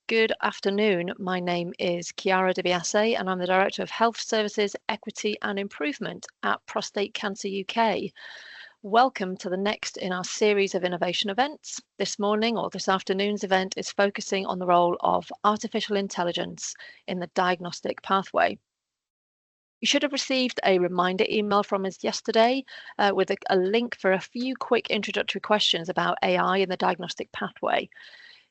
Good afternoon. My name is Chiara De Biase and I'm the Director of Health Services, Equity and Improvement at Prostate Cancer UK. Welcome to the next in our series of innovation events. This morning or this afternoon's event is focusing on the role of artificial intelligence in the diagnostic pathway. You should have received a reminder email from us yesterday with a link for a few quick introductory questions about AI in the diagnostic pathway.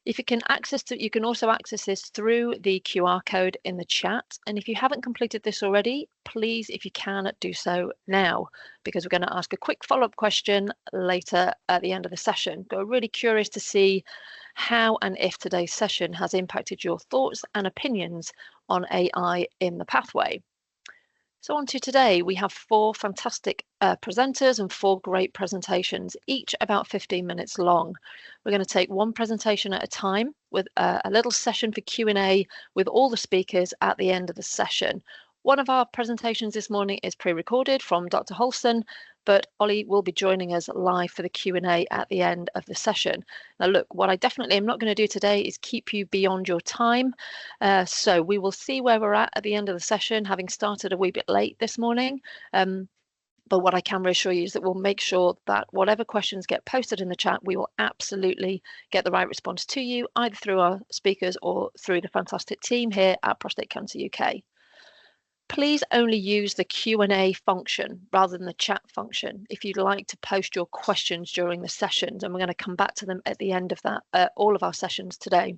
If you can you can also access this through the QR code in the chat. And if you haven't completed this already, please, if you can, do so now, because we're going to ask a quick follow-up question later at the end of the session. We're really curious to see how and if today's session has impacted your thoughts and opinions on AI in the pathway. So on to today, we have four fantastic presenters and four great presentations, each about 15 minutes long. We're going to take one presentation at a time with a little session for Q&A with all the speakers at the end of the session. One of our presentations this morning is pre-recorded from Dr. Hulson, but Ollie will be joining us live for the Q&A at the end of the session. Now look, what I definitely am not going to do today is keep you beyond your time. So we will see where we're at the end of the session, having started a wee bit late this morning. But what I can reassure you is that we'll make sure that whatever questions get posted in the chat, we will absolutely get the right response to you, either through our speakers or through the fantastic team here at Prostate Cancer UK. Please only use the Q&A function rather than the chat function if you'd like to post your questions during the sessions, and we're going to come back to them at the end of all of our sessions today.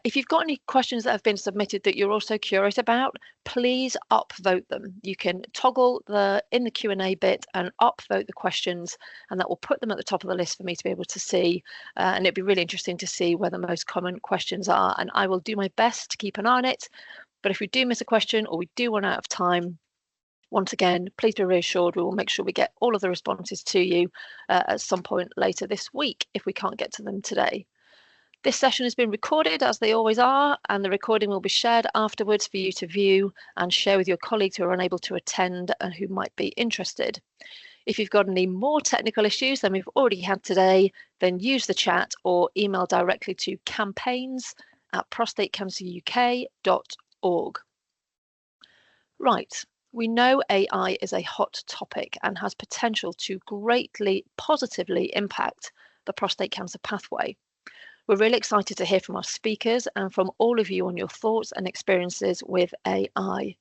If you've got any questions that have been submitted that you're also curious about, please upvote them. You can toggle in the Q&A bit and upvote the questions, and that will put them at the top of the list for me to be able to see. And it'd be really interesting to see where the most common questions are. And I will do my best to keep an eye on it. But if we do miss a question or we do run out of time, once again, please be reassured we will make sure we get all of the responses to you at some point later this week if we can't get to them today. This session has been recorded, as they always are, and the recording will be shared afterwards for you to view and share with your colleagues who are unable to attend and who might be interested. If you've got any more technical issues than we've already had today, then use the chat or email directly to campaigns@prostatecanceruk.org. Right, we know AI is a hot topic and has potential to greatly positively impact the prostate cancer pathway. We're really excited to hear from our speakers and from all of you on your thoughts and experiences with AI.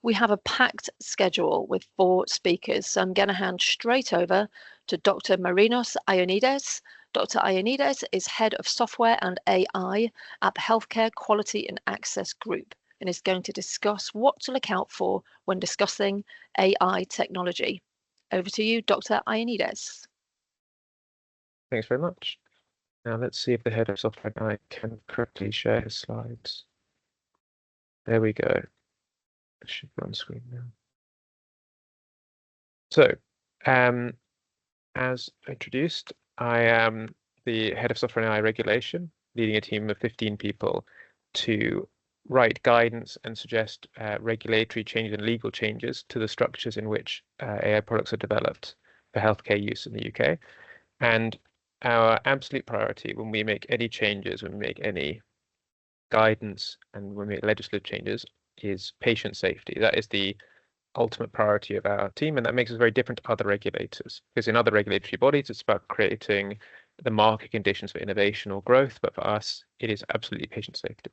We have a packed schedule with 4 speakers, so I'm going to hand straight over to Dr. Marinos Ioannides. Dr. Ioannides is Head of Software and AI at the Healthcare Quality and Access Group and is going to discuss what to look out for when discussing AI technology. Over to you, Dr. Ioannides. Thanks very much. Now let's see if the Head of Software and AI can correctly share his slides. There we go. It should be on screen now. So, as introduced, I am the Head of Software and AI Regulation, leading a team of 15 people to write guidance and suggest regulatory changes and legal changes to the structures in which AI products are developed for healthcare use in the UK. And our absolute priority when we make any changes, when we make any guidance and when we make legislative changes is patient safety. That is the ultimate priority of our team, and that makes us very different to other regulators, because in other regulatory bodies it's about creating the market conditions for innovation or growth, but for us it is absolutely patient safety.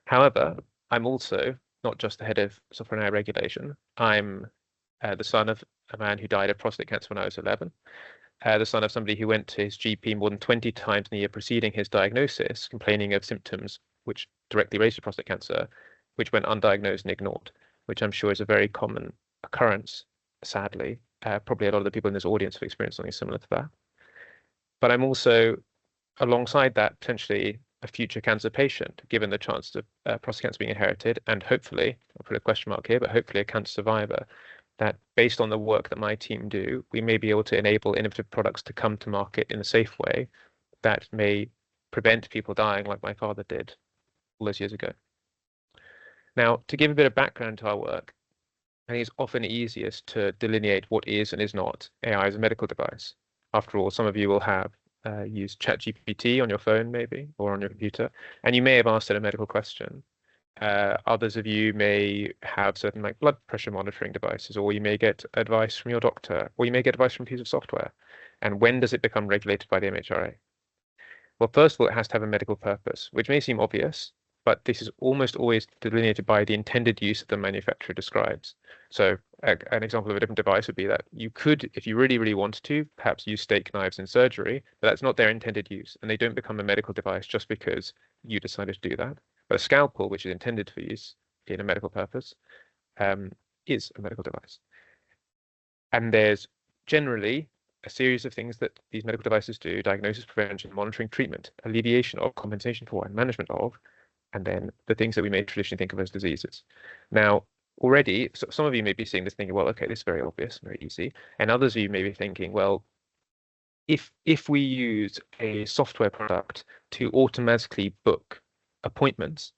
However, I'm also not just the Head of Software and AI Regulation. I'm the son of a man who died of prostate cancer when I was 11. The son of somebody who went to his GP more than 20 times in the year preceding his diagnosis, complaining of symptoms which directly raised to prostate cancer, which went undiagnosed and ignored, which I'm sure is a very common occurrence, sadly. Probably a lot of the people in this audience have experienced something similar to that. But I'm also, alongside that, potentially a future cancer patient, given the chance of prostate cancer being inherited, and hopefully, I'll put a question mark here, but hopefully a cancer survivor, that based on the work that my team do, we may be able to enable innovative products to come to market in a safe way that may prevent people dying like my father did all those years ago. Now, to give a bit of background to our work, I think it's often easiest to delineate what is and is not AI as a medical device. After all, some of you will have used ChatGPT on your phone maybe, or on your computer, and you may have asked it a medical question. Others of you may have certain like blood pressure monitoring devices, or you may get advice from your doctor, or you may get advice from a piece of software. And when does it become regulated by the MHRA? Well, first of all, it has to have a medical purpose, which may seem obvious, but this is almost always delineated by the intended use that the manufacturer describes. So an example of a different device would be that you could, if you really, really wanted to, perhaps use steak knives in surgery, but that's not their intended use, and they don't become a medical device just because you decided to do that. But a scalpel, which is intended for use in a medical purpose, is a medical device. And there's generally a series of things that these medical devices do: diagnosis, prevention, monitoring, treatment, alleviation of, compensation for, and management of, and then the things that we may traditionally think of as diseases. Now, already, so some of you may be seeing this thinking, well, okay, this is very obvious, very easy. And others of you may be thinking, well, if we use a software product to automatically book appointments,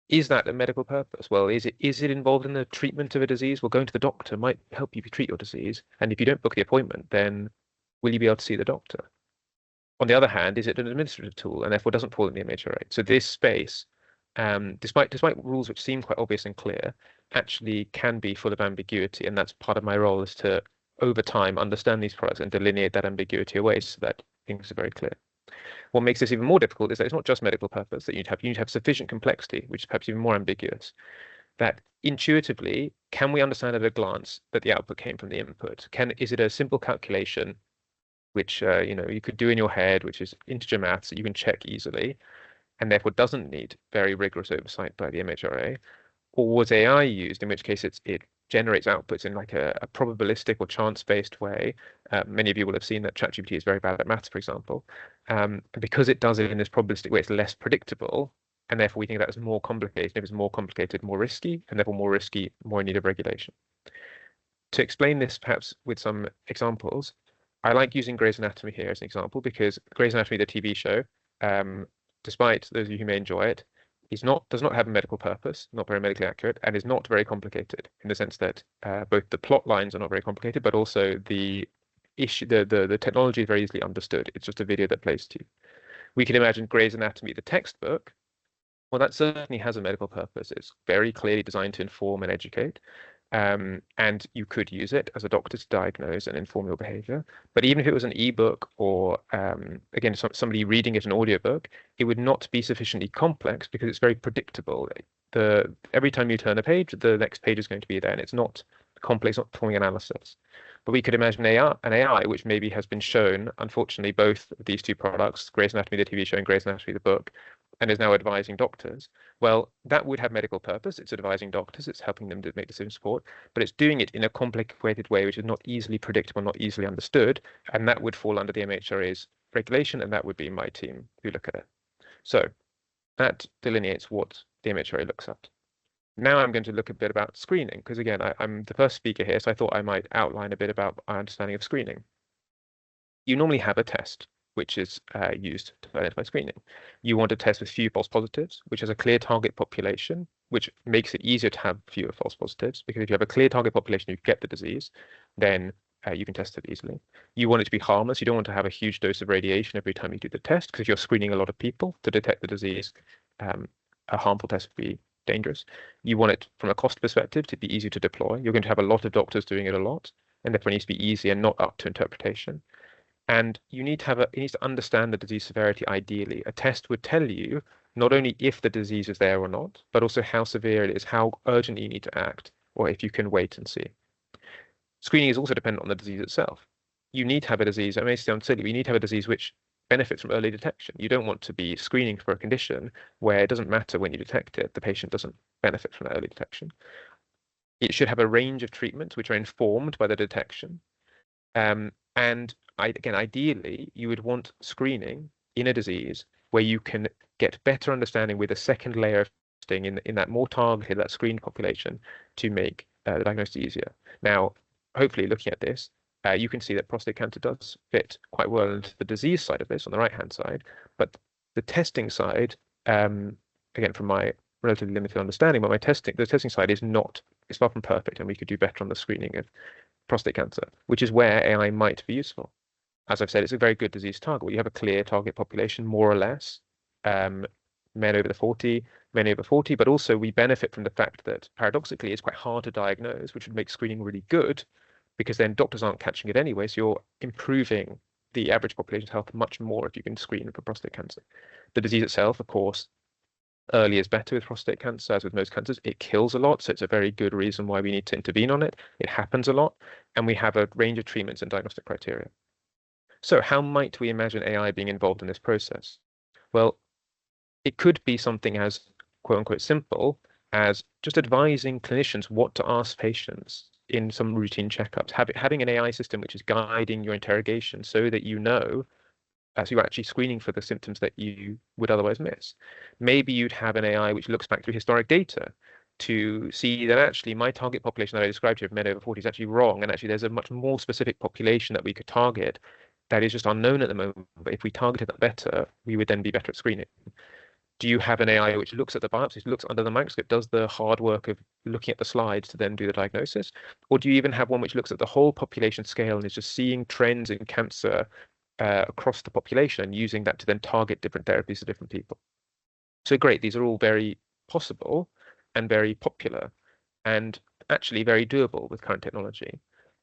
is that a medical purpose? Well, is it involved in the treatment of a disease? Well, going to the doctor might help you treat your disease. And if you don't book the appointment, then will you be able to see the doctor? On the other hand, is it an administrative tool and therefore doesn't fall in the MHRA? So this space, despite rules which seem quite obvious and clear, actually can be full of ambiguity. And that's part of my role, is to, over time, understand these products and delineate that ambiguity away so that things are very clear. What makes this even more difficult is that it's not just medical purpose that you need to have sufficient complexity, which is perhaps even more ambiguous. That intuitively, can we understand at a glance that the output came from the input? Is it a simple calculation which you could do in your head, which is integer maths that you can check easily, and therefore doesn't need very rigorous oversight by the MHRA? Or was AI used, in which case it generates outputs in like a probabilistic or chance-based way? Many of you will have seen that ChatGPT is very bad at maths, for example. And because it does it in this probabilistic way, it's less predictable, and therefore we think that is more complicated. If it's more complicated, more risky, and therefore more risky, more in need of regulation. To explain this perhaps with some examples, I like using Grey's Anatomy here as an example, because Grey's Anatomy, the TV show, despite those of you who may enjoy it, does not have a medical purpose, not very medically accurate, and is not very complicated in the sense that both the plot lines are not very complicated, but also the technology is very easily understood. It's just a video that plays to you. We can imagine Grey's Anatomy, the textbook. Well, that certainly has a medical purpose. It's very clearly designed to inform and educate. And you could use it as a doctor to diagnose and inform your behavior. But even if it was an ebook or, again, somebody reading it an audiobook, it would not be sufficiently complex because it's very predictable. Every time you turn a page, the next page is going to be there, and it's not complex, not performing analysis. But we could imagine an AI, which maybe has been shown, unfortunately, both of these two products, Grey's Anatomy, the TV show, and Grey's Anatomy, the book, and is now advising doctors. Well, that would have medical purpose. It's advising doctors. It's helping them to make decision support, but it's doing it in a complicated way, which is not easily predictable, not easily understood, and that would fall under the MHRA's regulation, and that would be my team who look at it. So that delineates what the MHRA looks at. Now I'm going to look a bit about screening, because again, I'm the first speaker here, so I thought I might outline a bit about our understanding of screening. You normally have a test which is used to identify screening. You want to test with few false positives, which has a clear target population, which makes it easier to have fewer false positives, because if you have a clear target population, you get the disease, then you can test it easily. You want it to be harmless. You don't want to have a huge dose of radiation every time you do the test, because if you're screening a lot of people to detect the disease, a harmful test would be dangerous. You want it, from a cost perspective, to be easy to deploy. You're going to have a lot of doctors doing it a lot, and therefore it needs to be easy and not up to interpretation. And you need to it needs to understand the disease severity ideally. A test would tell you not only if the disease is there or not, but also how severe it is, how urgently you need to act, or if you can wait and see. Screening is also dependent on the disease itself. You need to have a disease, it may sound silly, but you need to have a disease which benefits from early detection. You don't want to be screening for a condition where it doesn't matter when you detect it, the patient doesn't benefit from early detection. It should have a range of treatments which are informed by the detection. And again, ideally, you would want screening in a disease where you can get better understanding with a second layer of testing in that more targeted, that screened population, to make the diagnosis easier. Now, hopefully, looking at this, you can see that prostate cancer does fit quite well into the disease side of this on the right-hand side, but the testing side, again, from my relatively limited understanding, but the testing side is far from perfect, and we could do better on the screening of prostate cancer, which is where AI might be useful. as I've said, it's a very good disease target where you have a clear target population, more or less, men over 40, but also we benefit from the fact that paradoxically it's quite hard to diagnose, which would make screening really good because then doctors aren't catching it anyway. So you're improving the average population's health much more if you can screen for prostate cancer. The disease itself, of course, early is better with prostate cancer, as with most cancers. It kills a lot, so it's a very good reason why we need to intervene on it. It happens a lot, and we have a range of treatments and diagnostic criteria. So how might we imagine AI being involved in this process? Well, it could be something as quote unquote simple as just advising clinicians what to ask patients in some routine checkups, having an AI system which is guiding your interrogation so that you know as you're actually screening for the symptoms that you would otherwise miss. Maybe you'd have an AI which looks back through historic data to see that actually my target population that I described here of men over 40 is actually wrong, and actually there's a much more specific population that we could target that is just unknown at the moment. But if we targeted that better, we would then be better at screening. Do you have an AI which looks at the biopsies, looks under the microscope, does the hard work of looking at the slides to then do the diagnosis? Or do you even have one which looks at the whole population scale and is just seeing trends in cancer across the population and using that to then target different therapies to different people? So great, these are all very possible and very popular and actually very doable with current technology.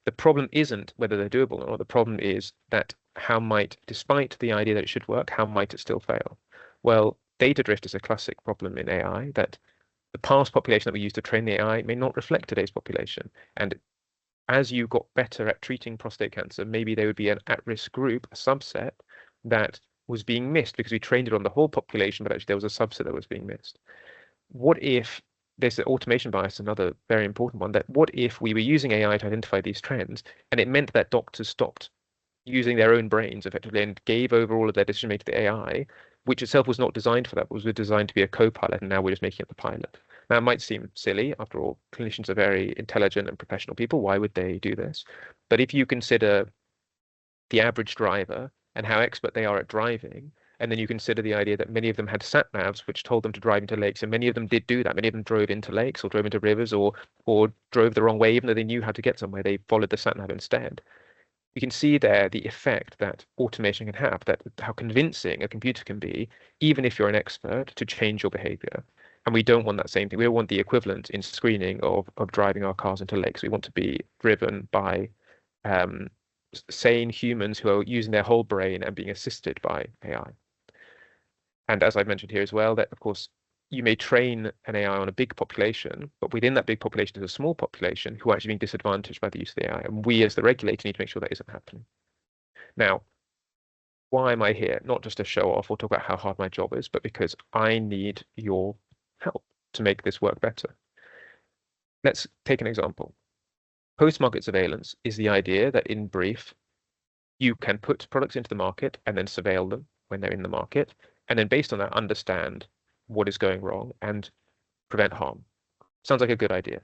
The problem isn't whether they're doable or not. The problem is that despite the idea that it should work, how might it still fail? Well, data drift is a classic problem in AI, that the past population that we use to train the AI may not reflect today's population. And as you got better at treating prostate cancer, maybe there would be an at-risk group, a subset, that was being missed because we trained it on the whole population, but actually there was a subset that was being missed. What if there's the automation bias, another very important one, that what if we were using AI to identify these trends and it meant that doctors stopped using their own brains effectively and gave over all of their decision making to the AI, which itself was not designed for that, was designed to be a co-pilot, and now we're just making it the pilot. Now, it might seem silly. After all, clinicians are very intelligent and professional people. Why would they do this? But if you consider the average driver and how expert they are at driving, and then you consider the idea that many of them had sat navs which told them to drive into lakes, and many of them did do that. Many of them drove into lakes or drove into rivers or drove the wrong way, even though they knew how to get somewhere. They followed the sat nav instead. You can see there the effect that automation can have, that how convincing a computer can be, even if you're an expert, to change your behavior. And we don't want that same thing. We don't want the equivalent in screening of driving our cars into lakes. We want to be driven by sane humans who are using their whole brain and being assisted by AI. And as I've mentioned here as well, that of course you may train an AI on a big population, but within that big population is a small population who are actually being disadvantaged by the use of the AI. And we as the regulator need to make sure that isn't happening. Now, why am I here? Not just to show off or talk about how hard my job is, but because I need your help to make this work better. Let's take an example. Post-market surveillance is the idea that, in brief, you can put products into the market and then surveil them when they're in the market, and then based on that, understand what is going wrong and prevent harm. Sounds like a good idea.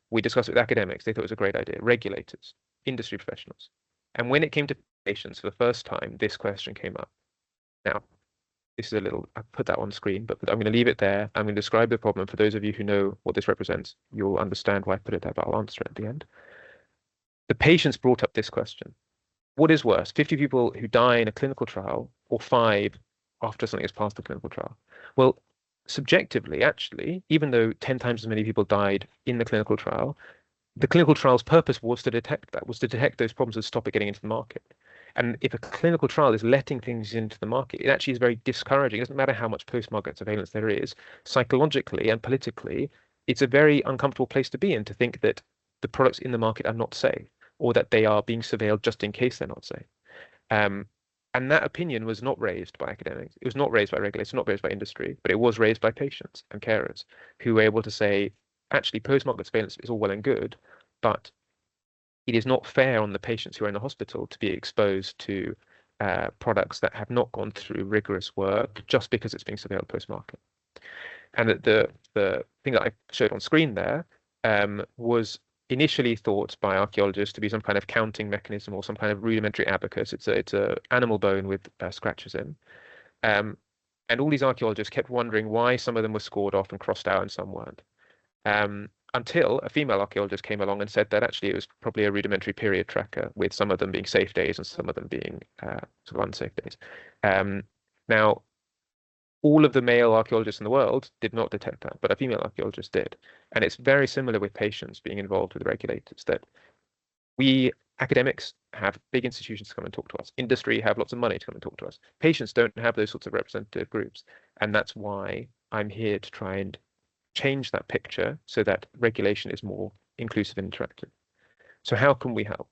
We discussed it with academics. They thought it was a great idea. Regulators, industry professionals. And when it came to patients for the first time, this question came up. Now, this is I put that on screen, but I'm going to leave it there. I'm going to describe the problem. For those of you who know what this represents, you'll understand why I put it there, but I'll answer it at the end. The patients brought up this question. What is worse, 50 people who die in a clinical trial or 5 after something has passed the clinical trial? Well, subjectively, actually, even though 10 times as many people died in the clinical trial's purpose was to detect that, was to detect those problems and stop it getting into the market. And if a clinical trial is letting things into the market, it actually is very discouraging. It doesn't matter how much post-market surveillance there is. Psychologically and politically, it's a very uncomfortable place to be in, to think that the products in the market are not safe, or that they are being surveilled just in case they're not safe. And that opinion was not raised by academics. It was not raised by regulators, not raised by industry, but it was raised by patients and carers who were able to say, actually, post-market surveillance is all well and good, but it is not fair on the patients who are in the hospital to be exposed to products that have not gone through rigorous work just because it's being surveilled post-market. And the thing that I showed on screen there was initially thought by archaeologists to be some kind of counting mechanism or some kind of rudimentary abacus. It's a animal bone with scratches in. And all these archaeologists kept wondering why some of them were scored off and crossed out and some weren't. until a female archaeologist came along and said that actually it was probably a rudimentary period tracker, with some of them being safe days and some of them being sort of unsafe days. Now, all of the male archaeologists in the world did not detect that, but a female archaeologist did. And it's very similar with patients being involved with regulators, that we academics have big institutions to come and talk to us. Industry have lots of money to come and talk to us. Patients don't have those sorts of representative groups. And that's why I'm here to try and change that picture so that regulation is more inclusive and interactive. So how can we help?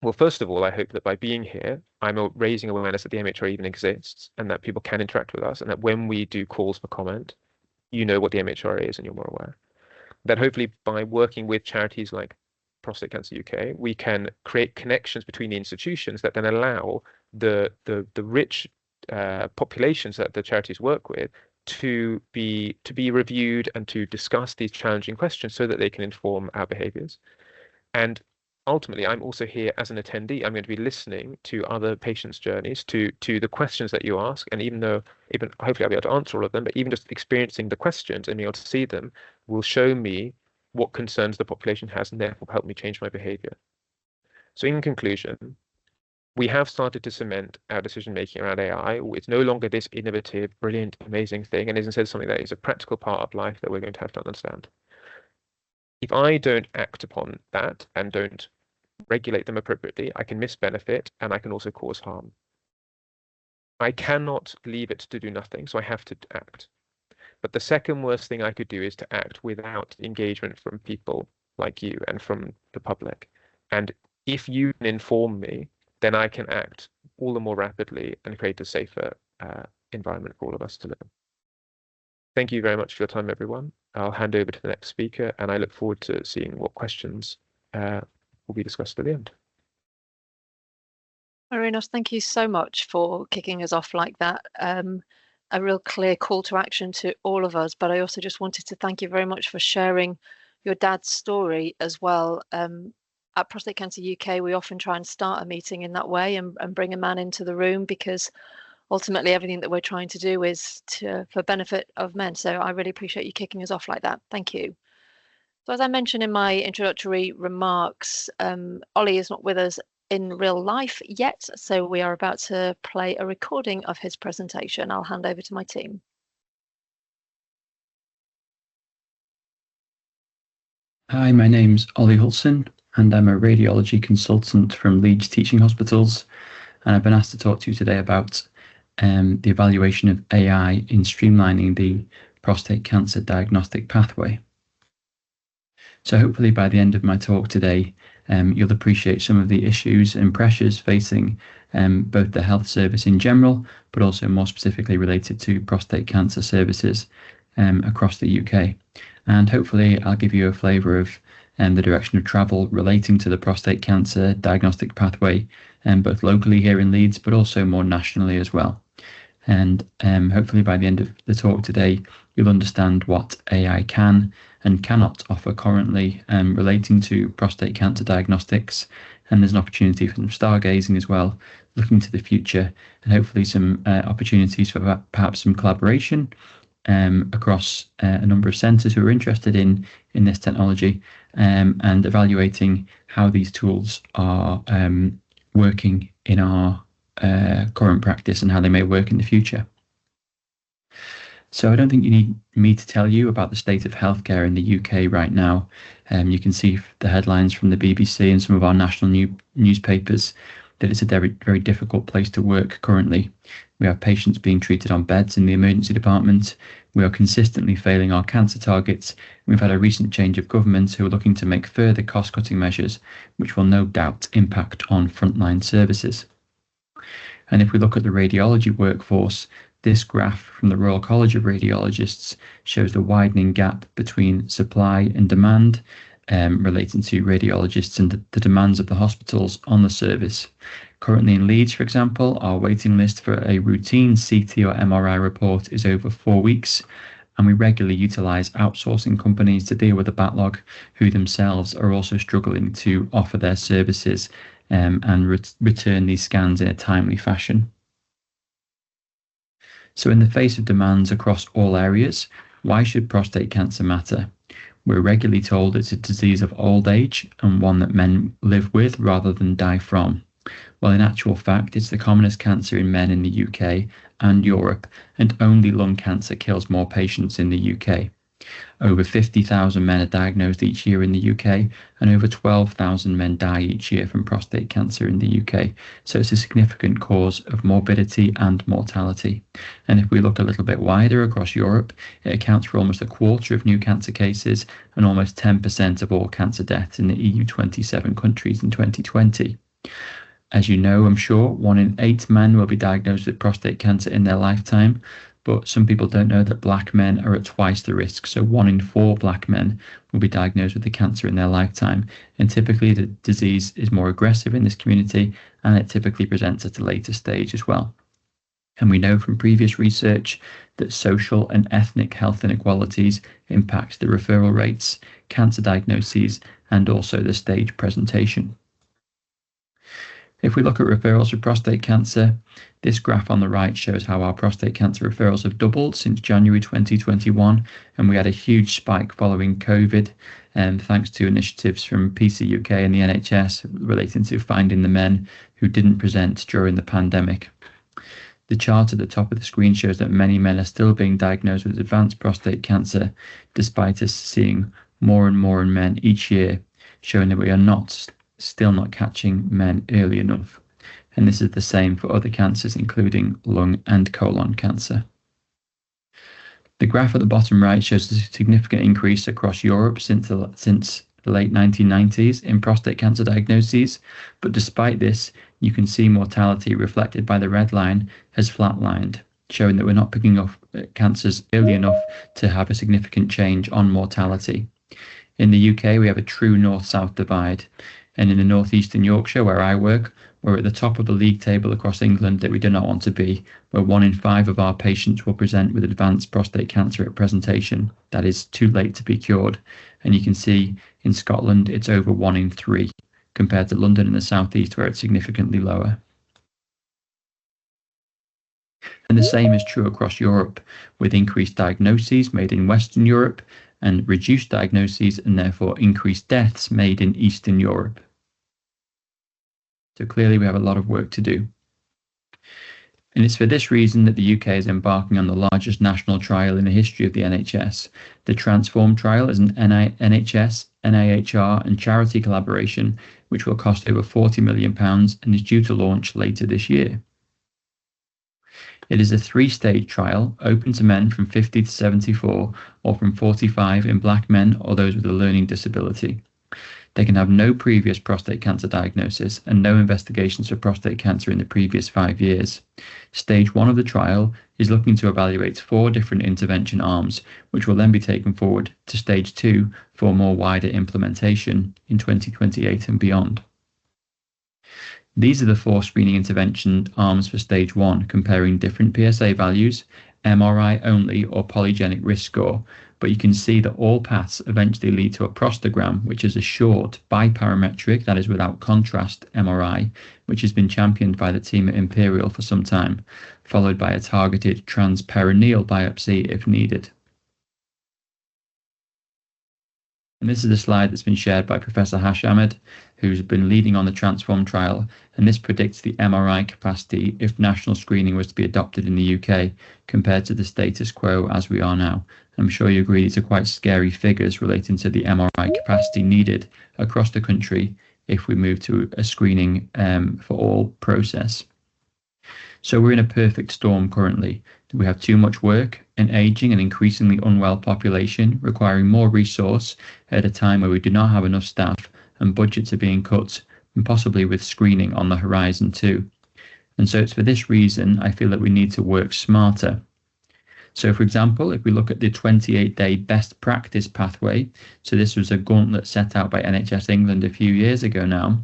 Well, first of all, I hope that by being here, I'm raising awareness that the MHRA even exists and that people can interact with us, and that when we do calls for comment, you know what the MHRA is and you're more aware. That hopefully by working with charities like Prostate Cancer UK, we can create connections between the institutions that then allow the rich populations that the charities work with to be reviewed and to discuss these challenging questions so that they can inform our behaviors. And ultimately, I'm also here as an attendee. I'm going to be listening to other patients' journeys, to the questions that you ask. And even hopefully I'll be able to answer all of them, but even just experiencing the questions and being able to see them will show me what concerns the population has and therefore help me change my behavior. So in conclusion, we have started to cement our decision-making around AI. It's no longer this innovative, brilliant, amazing thing, and is instead something that is a practical part of life that we're going to have to understand. If I don't act upon that and don't regulate them appropriately, I can miss benefit and I can also cause harm. I cannot leave it to do nothing, so I have to act. But the second worst thing I could do is to act without engagement from people like you and from the public. And if you can inform me, then I can act all the more rapidly and create a safer environment for all of us to live in. Thank you very much for your time, everyone. I'll hand over to the next speaker, and I look forward to seeing what questions will be discussed at the end. Marinos, thank you so much for kicking us off like that. A real clear call to action to all of us, but I also just wanted to thank you very much for sharing your dad's story as well. At Prostate Cancer UK, we often try and start a meeting in that way and bring a man into the room, because ultimately everything that we're trying to do is for benefit of men. So I really appreciate you kicking us off like that. Thank you. So as I mentioned in my introductory remarks, Ollie is not with us in real life yet, so we are about to play a recording of his presentation. I'll hand over to my team. Hi, my name's Oliver Hulson, and I'm a radiology consultant from Leeds Teaching Hospitals, and I've been asked to talk to you today about the evaluation of AI in streamlining the prostate cancer diagnostic pathway. So hopefully by the end of my talk today, you'll appreciate some of the issues and pressures facing both the health service in general, but also more specifically related to prostate cancer services across the UK. And hopefully I'll give you a flavour of the direction of travel relating to the prostate cancer diagnostic pathway, both locally here in Leeds, but also more nationally as well. And hopefully by the end of the talk today, you'll understand what AI can and cannot offer currently relating to prostate cancer diagnostics. And there's an opportunity for some stargazing as well, looking to the future, and hopefully some opportunities for perhaps some collaboration across a number of centres who are interested in this technology, and evaluating how these tools are working in our current practice and how they may work in the future. So I don't think you need me to tell you about the state of healthcare in the UK right now. You can see the headlines from the BBC and some of our national newspapers that it's a very, very difficult place to work currently. We have patients being treated on beds in the emergency department. We are consistently failing our cancer targets. We've had a recent change of government who are looking to make further cost-cutting measures, which will no doubt impact on frontline services. And if we look at the radiology workforce, this graph from the Royal College of Radiologists shows the widening gap between supply and demand relating to radiologists and the demands of the hospitals on the service. Currently in Leeds, for example, our waiting list for a routine CT or MRI report is over 4 weeks, and we regularly utilise outsourcing companies to deal with the backlog, who themselves are also struggling to offer their services and return these scans in a timely fashion. So in the face of demands across all areas, why should prostate cancer matter? We're regularly told it's a disease of old age and one that men live with rather than die from. Well, in actual fact, it's the commonest cancer in men in the UK and Europe, and only lung cancer kills more patients in the UK. Over 50,000 men are diagnosed each year in the UK, and over 12,000 men die each year from prostate cancer in the UK. So it's a significant cause of morbidity and mortality. And if we look a little bit wider across Europe, it accounts for almost a quarter of new cancer cases and almost 10% of all cancer deaths in the EU 27 countries in 2020. As you know, I'm sure, 1 in 8 men will be diagnosed with prostate cancer in their lifetime, but some people don't know that black men are at twice the risk. So 1 in 4 black men will be diagnosed with the cancer in their lifetime. And typically the disease is more aggressive in this community, and it typically presents at a later stage as well. And we know from previous research that social and ethnic health inequalities impact the referral rates, cancer diagnoses, and also the stage presentation. If we look at referrals for prostate cancer, this graph on the right shows how our prostate cancer referrals have doubled since January 2021, and we had a huge spike following COVID, thanks to initiatives from PC UK and the NHS relating to finding the men who didn't present during the pandemic. The chart at the top of the screen shows that many men are still being diagnosed with advanced prostate cancer, despite us seeing more and more men each year, showing that we are still not catching men early enough. And this is the same for other cancers, including lung and colon cancer. The graph at the bottom right shows a significant increase across Europe since the late 1990s in prostate cancer diagnoses, but despite this, you can see mortality reflected by the red line has flatlined, showing that we're not picking up cancers early enough to have a significant change on mortality. In the UK, we have a true north-south divide, and in the northeastern Yorkshire, where I work, we're at the top of the league table across England that we do not want to be, where 1 in 5 of our patients will present with advanced prostate cancer at presentation. That is too late to be cured. And you can see in Scotland, it's over 1 in 3, compared to London and the southeast, where it's significantly lower. And the same is true across Europe, with increased diagnoses made in Western Europe and reduced diagnoses and therefore increased deaths made in Eastern Europe. So clearly we have a lot of work to do. And it's for this reason that the UK is embarking on the largest national trial in the history of the NHS. The Transform trial is an NHS, NIHR and charity collaboration, which will cost over £40 million and is due to launch later this year. It is a 3-stage trial, open to men from 50 to 74 or from 45 in black men or those with a learning disability. They can have no previous prostate cancer diagnosis and no investigations for prostate cancer in the previous 5 years. Stage 1 of the trial is looking to evaluate 4 different intervention arms, which will then be taken forward to Stage 2 for more wider implementation in 2028 and beyond. These are the 4 screening intervention arms for Stage 1, comparing different PSA values, MRI only or polygenic risk score, but you can see that all paths eventually lead to a prostagram, which is a short biparametric, that is without contrast MRI, which has been championed by the team at Imperial for some time, followed by a targeted transperineal biopsy if needed. And this is a slide that's been shared by Professor Hashamid, who's been leading on the Transform trial, and this predicts the MRI capacity if national screening was to be adopted in the UK compared to the status quo as we are now. I'm sure you agree these are quite scary figures relating to the MRI capacity needed across the country if we move to a screening for all process. So we're in a perfect storm currently. We have too much work, an ageing and increasingly unwell population requiring more resource at a time where we do not have enough staff and budgets are being cut, and possibly with screening on the horizon too. And so it's for this reason I feel that we need to work smarter. So for example, if we look at the 28-day best practice pathway, so this was a gauntlet set out by NHS England a few years ago now,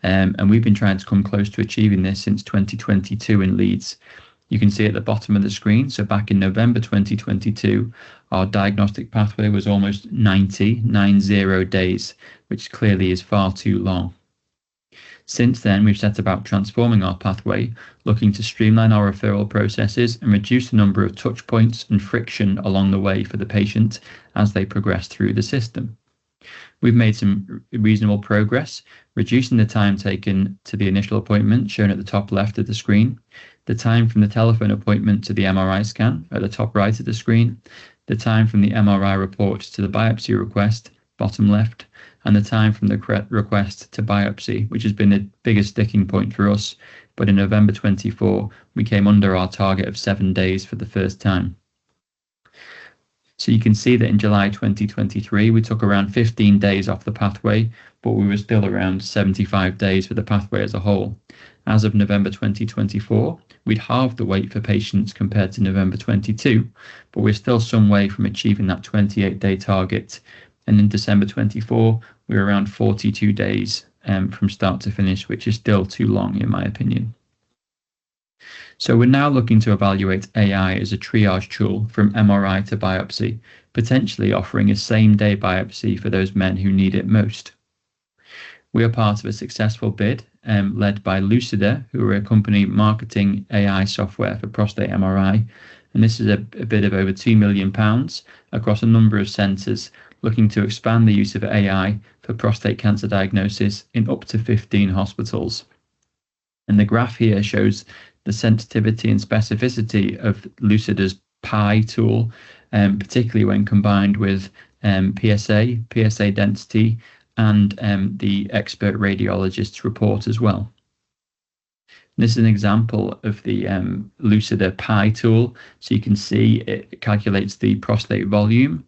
and we've been trying to come close to achieving this since 2022 in Leeds. You can see at the bottom of the screen, so back in November 2022, our diagnostic pathway was almost 90 days, which clearly is far too long. Since then, we've set about transforming our pathway, looking to streamline our referral processes and reduce the number of touch points and friction along the way for the patient as they progress through the system. We've made some reasonable progress, reducing the time taken to the initial appointment, shown at the top left of the screen, the time from the telephone appointment to the MRI scan at the top right of the screen, the time from the MRI report to the biopsy request, bottom left, and the time from the request to biopsy, which has been the biggest sticking point for us. But in November 24, we came under our target of 7 days for the first time. So you can see that in July 2023, we took around 15 days off the pathway, but we were still around 75 days for the pathway as a whole. As of November 2024, we'd halved the wait for patients compared to November 22, but we're still some way from achieving that 28-day target. And in December 24, we were around 42 days from start to finish, which is still too long, in my opinion. So we're now looking to evaluate AI as a triage tool from MRI to biopsy, potentially offering a same-day biopsy for those men who need it most. We are part of a successful bid led by Lucida, who are a company marketing AI software for prostate MRI. And this is a bid of over £2 million across a number of centres, looking to expand the use of AI for prostate cancer diagnosis in up to 15 hospitals. And the graph here shows the sensitivity and specificity of Lucida's PI tool, particularly when combined with PSA density, and the expert radiologist's report as well. This is an example of the Lucida PI tool. So you can see it calculates the prostate volume,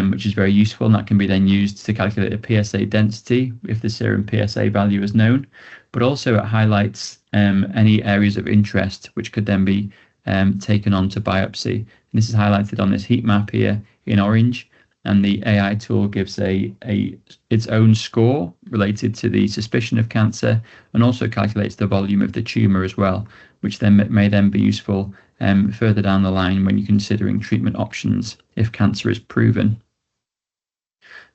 which is very useful, and that can be then used to calculate a PSA density if the serum PSA value is known. But also it highlights any areas of interest which could then be taken on to biopsy. And this is highlighted on this heat map here in orange, and the AI tool gives its own score related to the suspicion of cancer, and also calculates the volume of the tumour as well, which then may then be useful further down the line when you're considering treatment options if cancer is proven.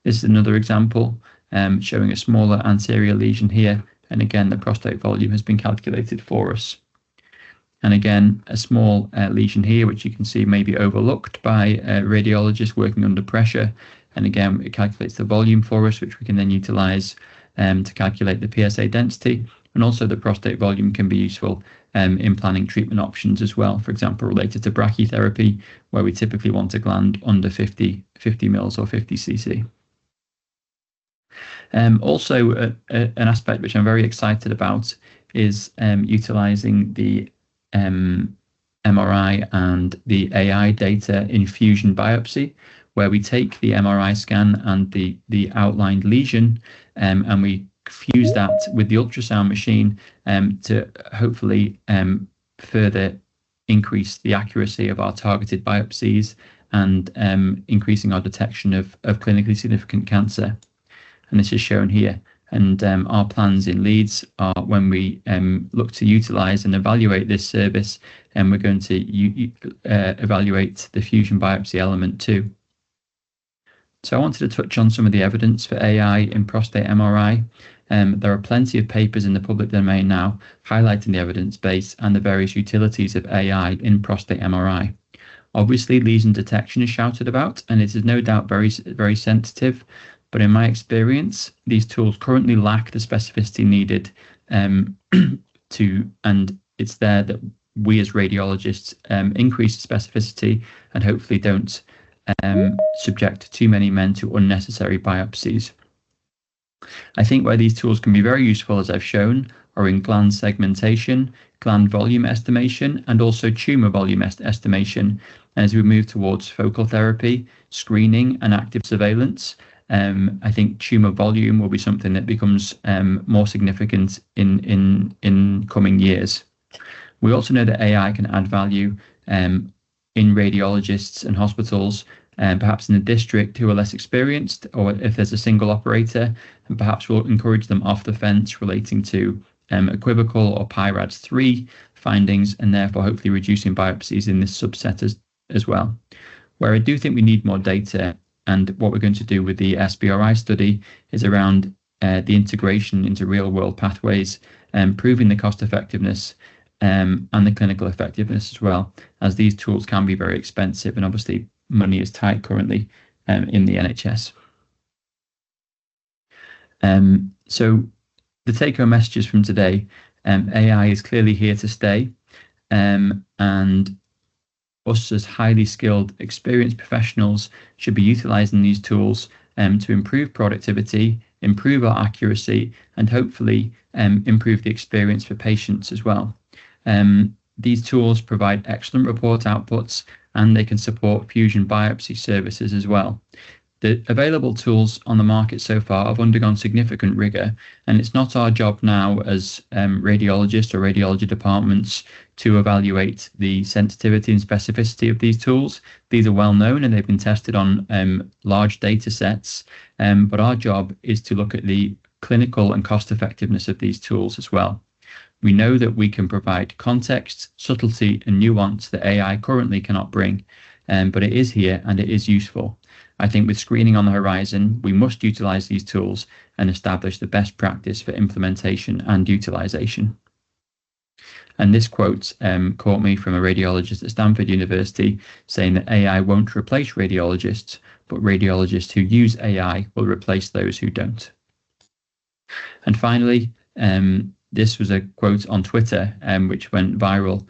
This is another example showing a smaller anterior lesion here, and again the prostate volume has been calculated for us. And again, a small lesion here, which you can see may be overlooked by a radiologist working under pressure. And again, it calculates the volume for us, which we can then utilise to calculate the PSA density. And also the prostate volume can be useful in planning treatment options as well, for example, related to brachytherapy, where we typically want a gland under 50 mils or 50 cc. Also, an aspect which I'm very excited about is utilising the MRI and the AI data in fusion biopsy, where we take the MRI scan and the outlined lesion and we fuse that with the ultrasound machine to hopefully further increase the accuracy of our targeted biopsies and increasing our detection of clinically significant cancer. And this is shown here. And our plans in Leeds are, when we look to utilise and evaluate this service, and we're going to evaluate the fusion biopsy element too. So I wanted to touch on some of the evidence for AI in prostate MRI. There are plenty of papers in the public domain now highlighting the evidence base and the various utilities of AI in prostate MRI. Obviously, lesion detection is shouted about, and it is no doubt very, very sensitive. But in my experience, these tools currently lack the specificity needed and it's there that we as radiologists increase the specificity and hopefully don't subject too many men to unnecessary biopsies. I think where these tools can be very useful, as I've shown, are in gland segmentation, gland volume estimation, and also tumour volume estimation. And as we move towards focal therapy, screening and active surveillance, I think tumour volume will be something that becomes more significant in coming years. We also know that AI can add value in radiologists and hospitals, perhaps in a district who are less experienced, or if there's a single operator, and perhaps we'll encourage them off the fence relating to equivocal or PIRADS3 findings, and therefore hopefully reducing biopsies in this subset as well. Where I do think we need more data, and what we're going to do with the SBRI study is around the integration into real-world pathways, proving the cost effectiveness and the clinical effectiveness as well, as these tools can be very expensive, and obviously money is tight currently in the NHS. So the take-home messages from today: AI is clearly here to stay, and us as highly skilled, experienced professionals should be utilising these tools to improve productivity, improve our accuracy, and hopefully improve the experience for patients as well. These tools provide excellent report outputs, and they can support fusion biopsy services as well. The available tools on the market so far have undergone significant rigour, and it's not our job now as radiologists or radiology departments to evaluate the sensitivity and specificity of these tools. These are well known and they've been tested on large data sets, but our job is to look at the clinical and cost effectiveness of these tools as well. We know that we can provide context, subtlety and nuance that AI currently cannot bring, but it is here and it is useful. I think with screening on the horizon, we must utilise these tools and establish the best practice for implementation and utilisation. And this quote caught me from a radiologist at Stanford University saying that AI won't replace radiologists, but radiologists who use AI will replace those who don't. And finally, this was a quote on Twitter which went viral.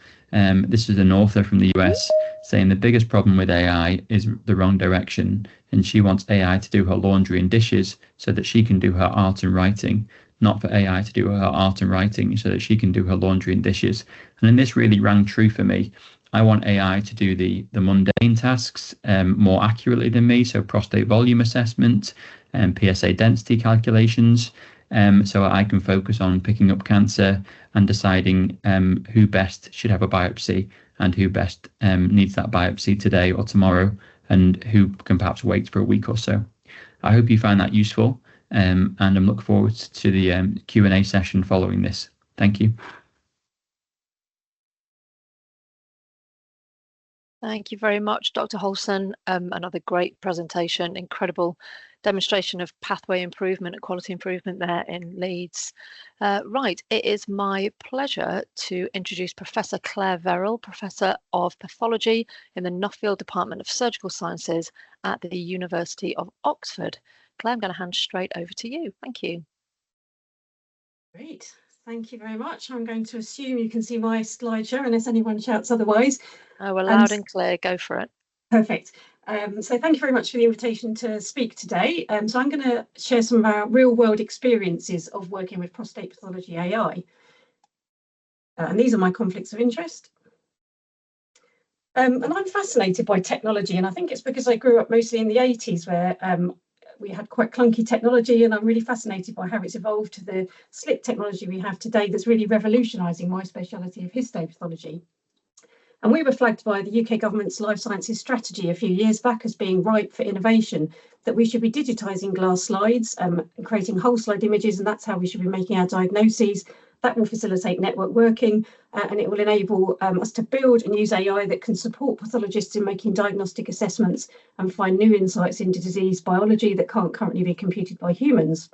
This is an author from the US saying the biggest problem with AI is the wrong direction, and she wants AI to do her laundry and dishes so that she can do her art and writing, not for AI to do her art and writing so that she can do her laundry and dishes. And then this really rang true for me. I want AI to do the mundane tasks more accurately than me, so prostate volume assessment and PSA density calculations, so I can focus on picking up cancer and deciding who best should have a biopsy and who best needs that biopsy today or tomorrow, and who can perhaps wait for a week or so. I hope you find that useful, and I'm looking forward to the Q&A session following this. Thank you. Thank you very much, Dr. Hulson. Another great presentation, incredible demonstration of pathway improvement and quality improvement there in Leeds. Right, it is my pleasure to introduce Professor Clare Verrill, Professor of Pathology in the Nuffield Department of Surgical Sciences at the University of Oxford. Clare, I'm going to hand straight over to you. Thank you. Great. Thank you very much. I'm going to assume you can see my slideshow unless anyone shouts otherwise. Oh, we're loud and clear. Go for it. Perfect. So thank you very much for the invitation to speak today. So I'm going to share some of our real-world experiences of working with prostate pathology AI. And these are my conflicts of interest. And I'm fascinated by technology, and I think it's because I grew up mostly in the 80s where we had quite clunky technology, and I'm really fascinated by how it's evolved to the slick technology we have today that's really revolutionising my speciality of histopathology. And we were flagged by the UK government's life sciences strategy a few years back as being ripe for innovation, that we should be digitising glass slides and creating whole slide images, and that's how we should be making our diagnoses. That will facilitate network working, and it will enable us to build and use AI that can support pathologists in making diagnostic assessments and find new insights into disease biology that can't currently be computed by humans.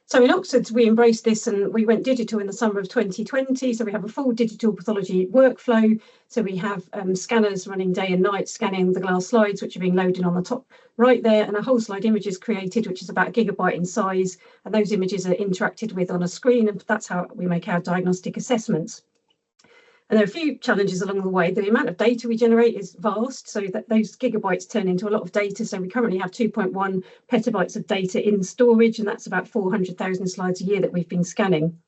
So in Oxford, we embraced this and we went digital in the summer of 2020. So we have a full digital pathology workflow. So we have scanners running day and night, scanning the glass slides, which are being loaded on the top right there, and a whole slide image is created, which is about a gigabyte in size. And those images are interacted with on a screen, and that's how we make our diagnostic assessments. And there are a few challenges along the way. The amount of data we generate is vast, so that those gigabytes turn into a lot of data. So we currently have 2.1 petabytes of data in storage, and that's about 400,000 slides a year that we've been scanning.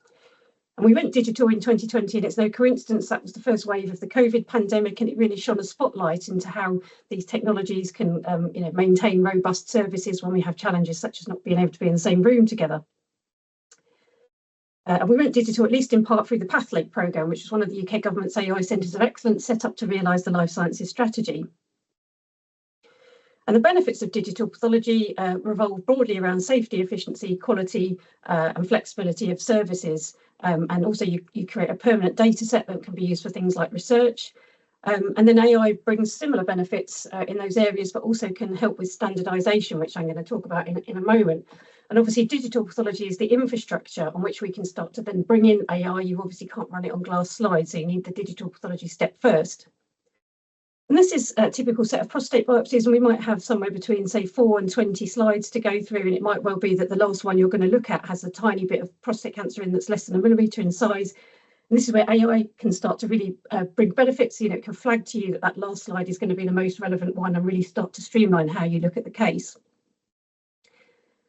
And we went digital in 2020, and it's no coincidence that was the first wave of the COVID pandemic, and it really shone a spotlight into how these technologies can maintain robust services when we have challenges such as not being able to be in the same room together. We went digital, at least in part, through the Pathologist programme, which is one of the UK government's AI centres of excellence set up to realise the life sciences strategy. And the benefits of digital pathology revolve broadly around safety, efficiency, quality and flexibility of services. And also you create a permanent data set that can be used for things like research. And then AI brings similar benefits in those areas, but also can help with standardization, which I'm going to talk about in a moment. And obviously digital pathology is the infrastructure on which we can start to then bring in AI. You obviously can't run it on glass slides, so you need the digital pathology step first. And this is a typical set of prostate biopsies, and we might have somewhere between, say, 4 and 20 slides to go through, and it might well be that the last one you're going to look at has a tiny bit of prostate cancer in that's less than a millimetre in size. And this is where AI can start to really bring benefits. You know, it can flag to you that that last slide is going to be the most relevant one and really start to streamline how you look at the case.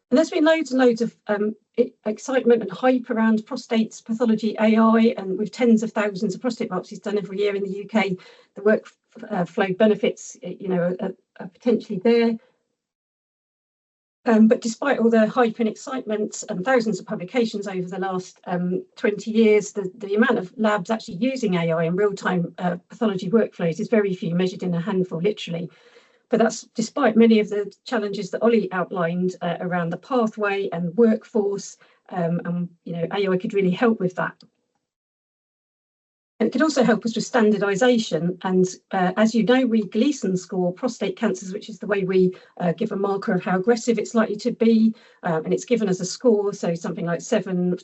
And there's been loads and loads of excitement and hype around prostate pathology AI, and with tens of thousands of prostate biopsies done every year in the UK, the workflow benefits, you know, are potentially there. But despite all the hype and excitement and thousands of publications over the last 20 years, the amount of labs actually using AI in real-time pathology workflows is very few, measured in a handful, literally. But that's despite many of the challenges that Ollie outlined around the pathway and workforce, and you know, AI could really help with that. And it could also help us with standardisation. And as you know, we Gleason score prostate cancers, which is the way we give a marker of how aggressive it's likely to be. And it's given as a score. So something like 7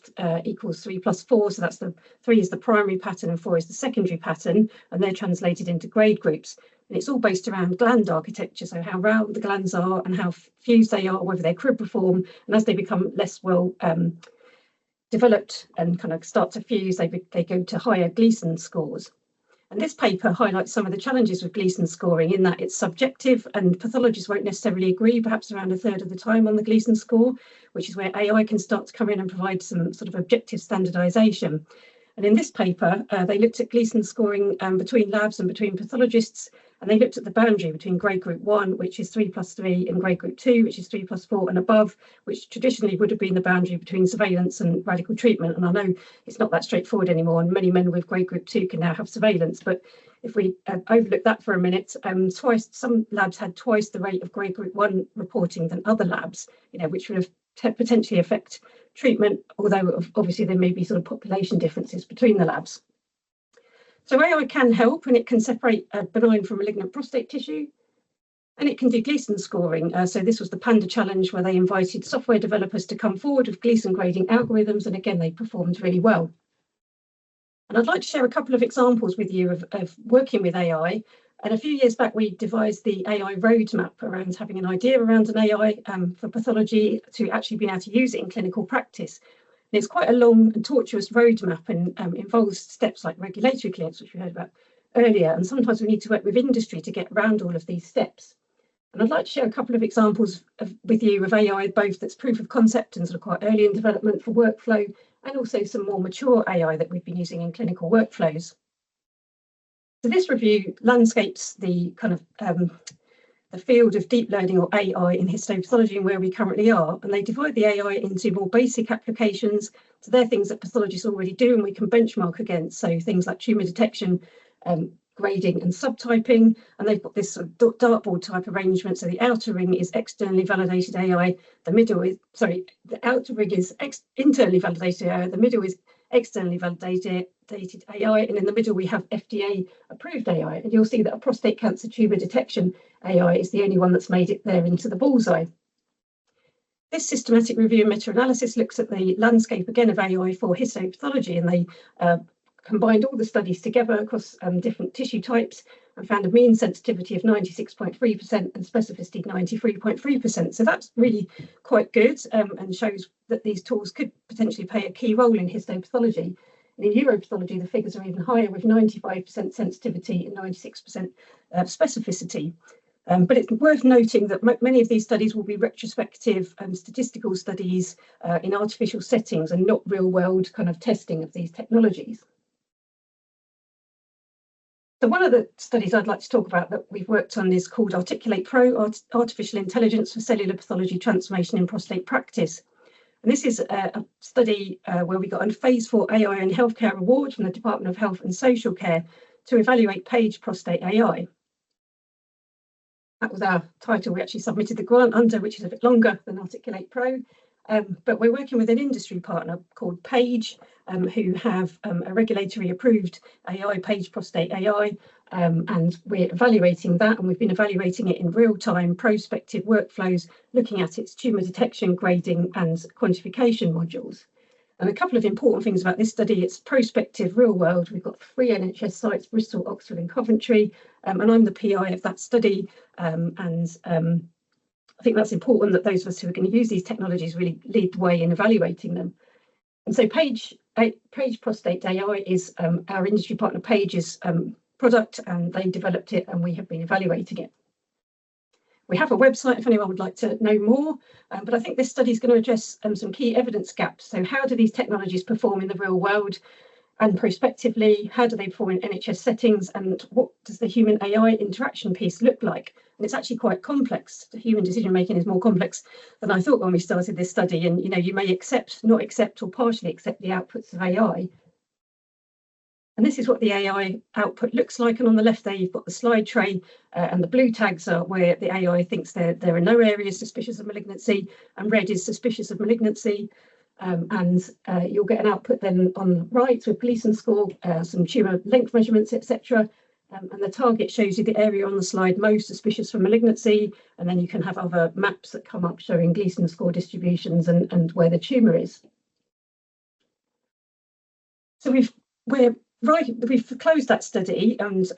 equals 3 plus 4. So that's the 3 is the primary pattern and 4 is the secondary pattern. And they're translated into grade groups. And it's all based around gland architecture. So how round the glands are and how fused they are, whether they're cribriform. And as they become less well developed and kind of start to fuse, they go to higher Gleason scores. And this paper highlights some of the challenges with Gleason scoring in that it's subjective and pathologists won't necessarily agree, perhaps around a third of the time, on the Gleason score, which is where AI can start to come in and provide some sort of objective standardisation. And in this paper, they looked at Gleason scoring between labs and between pathologists, and they looked at the boundary between grade group 1, which is 3 plus 3, and grade group 2, which is 3 plus 4 and above, which traditionally would have been the boundary between surveillance and radical treatment. And I know it's not that straightforward anymore, and many men with grade group 2 can now have surveillance. But if we overlook that for a minute, some labs had twice the rate of grade group 1 reporting than other labs, you know, which would have potentially affect treatment, although obviously there may be sort of population differences between the labs. So AI can help, and it can separate benign from malignant prostate tissue, and it can do Gleason scoring. So this was the Panda Challenge, where they invited software developers to come forward with Gleason grading algorithms, and again, they performed really well. And I'd like to share a couple of examples with you of working with AI. And a few years back, we devised the AI roadmap around having an idea around an AI for pathology to actually being able to use it in clinical practice. And it's quite a long and tortuous roadmap, and involves steps like regulatory clearance, which we heard about earlier. And sometimes we need to work with industry to get around all of these steps. And I'd like to share a couple of examples with you of AI, both that's proof of concept and sort of quite early in development for workflow, and also some more mature AI that we've been using in clinical workflows. So this review landscapes the kind of the field of deep learning, or AI, in histopathology and where we currently are. And they divide the AI into more basic applications. So they're things that pathologists already do and we can benchmark against. So things like tumour detection, grading and subtyping. And they've got this sort of dartboard type arrangement. So the outer ring is externally validated AI. The outer ring is internally validated AI. The middle is externally validated AI, and in the middle we have FDA approved AI. And you'll see that a prostate cancer tumour detection AI is the only one that's made it there into the bullseye. This systematic review and meta-analysis looks at the landscape again of AI for histopathology, and they combined all the studies together across different tissue types and found a mean sensitivity of 96.3% and specificity 93.3%. So that's really quite good, and shows that these tools could potentially play a key role in histopathology. And in uropathology, the figures are even higher, with 95% sensitivity and 96% specificity. But it's worth noting that many of these studies will be retrospective statistical studies in artificial settings and not real-world kind of testing of these technologies. So one of the studies I'd like to talk about that we've worked on is called Articulate Pro, Artificial Intelligence for Cellular Pathology Transformation in Prostate Practice. And this is a study where we got a Phase 4 AI in Healthcare award from the Department of Health and Social Care to evaluate Page Prostate AI. That was our title we actually submitted the grant under, which is a bit longer than Articulate Pro. But we're working with an industry partner called Page, who have a regulatory approved AI, Page Prostate AI, and we're evaluating that, and we've been evaluating it in real time, prospective workflows, looking at its tumour detection, grading and quantification modules. And a couple of important things about this study: it's prospective, real world. We've got 3 NHS sites, Bristol, Oxford and Coventry, and I'm the PI of that study. I think that's important that those of us who are going to use these technologies really lead the way in evaluating them. And so Page Prostate AI is our industry partner Page's product, and they developed it and we have been evaluating it. We have a website if anyone would like to know more, but I think this study is going to address some key evidence gaps. So how do these technologies perform in the real world, and prospectively, how do they perform in NHS settings, and what does the human AI interaction piece look like? And it's actually quite complex. The human decision making is more complex than I thought when we started this study. And you may accept, not accept, or partially accept the outputs of AI. And this is what the AI output looks like. And on the left there, you've got the slide tray, and the blue tags are where the AI thinks there are no areas suspicious of malignancy, and red is suspicious of malignancy. You'll get an output then on the right with Gleason score, some tumour length measurements, etc. And the target shows you the area on the slide most suspicious for malignancy, and then you can have other maps that come up showing Gleason score distributions and where the tumour is. So we've closed that study, and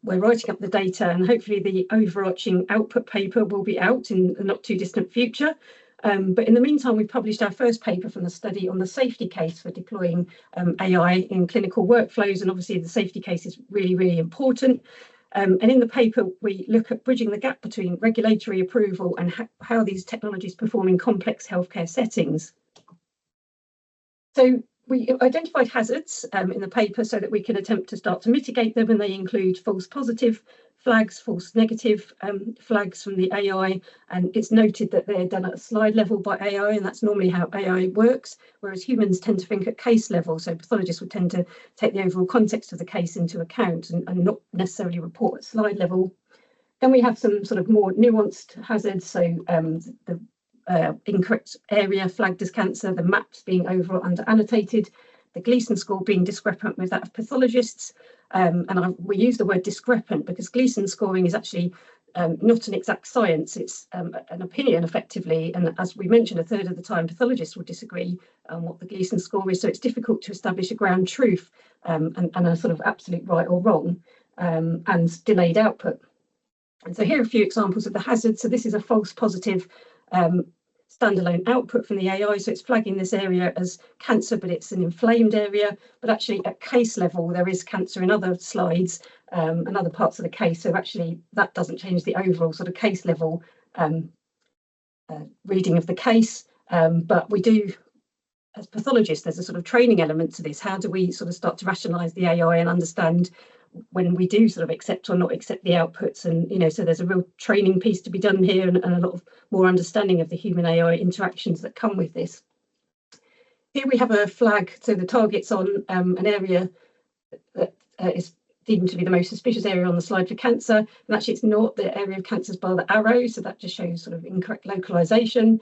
we're writing up the data, and hopefully the overarching output paper will be out in the not too distant future. But in the meantime, we've published our first paper from the study on the safety case for deploying AI in clinical workflows, and obviously the safety case is really, really important. And in the paper, we look at bridging the gap between regulatory approval and how these technologies perform in complex healthcare settings. So we identified hazards in the paper so that we can attempt to start to mitigate them, and they include false positive flags, false negative flags from the AI, and it's noted that they're done at a slide level by AI, and that's normally how AI works, whereas humans tend to think at case level. So pathologists would tend to take the overall context of the case into account and not necessarily report at slide level. Then we have some sort of more nuanced hazards, so the incorrect area flagged as cancer, the maps being over or under annotated, the Gleason score being discrepant with that of pathologists. We use the word discrepant because Gleason scoring is actually not an exact science, it's an opinion effectively, and as we mentioned, a third of the time pathologists will disagree on what the Gleason score is, so it's difficult to establish a ground truth and a sort of absolute right or wrong, and delayed output. And so here are a few examples of the hazards. So this is a false positive standalone output from the AI, so it's flagging this area as cancer, but it's an inflamed area, but actually at case level there is cancer in other slides and other parts of the case, so actually that doesn't change the overall sort of case level reading of the case, but we do, as pathologists, there's a sort of training element to this. How do we sort of start to rationalise the AI and understand when we do sort of accept or not accept the outputs? And so there's a real training piece to be done here, and a lot of more understanding of the human AI interactions that come with this. Here we have a flag, so the target's on an area that is deemed to be the most suspicious area on the slide for cancer, and actually it's not. The area of cancer is by the arrow, so that just shows sort of incorrect localization.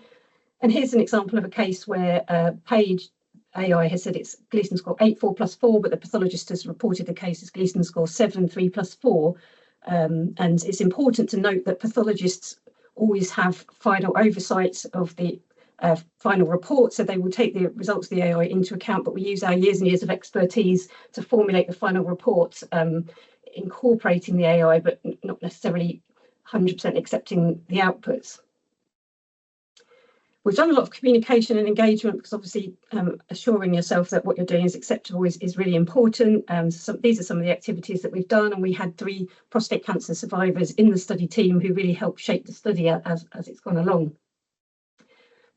And here's an example of a case where Page AI has said it's Gleason score 8, 4 plus 4, but the pathologist has reported the case as Gleason score 7, 3 plus 4. And it's important to note that pathologists always have final oversight of the final report, so they will take the results of the AI into account, but we use our years and years of expertise to formulate the final report, incorporating the AI, but not necessarily 100% accepting the outputs. We've done a lot of communication and engagement because obviously assuring yourself that what you're doing is acceptable is really important. So these are some of the activities that we've done, and we had 3 prostate cancer survivors in the study team who really helped shape the study as it's gone along.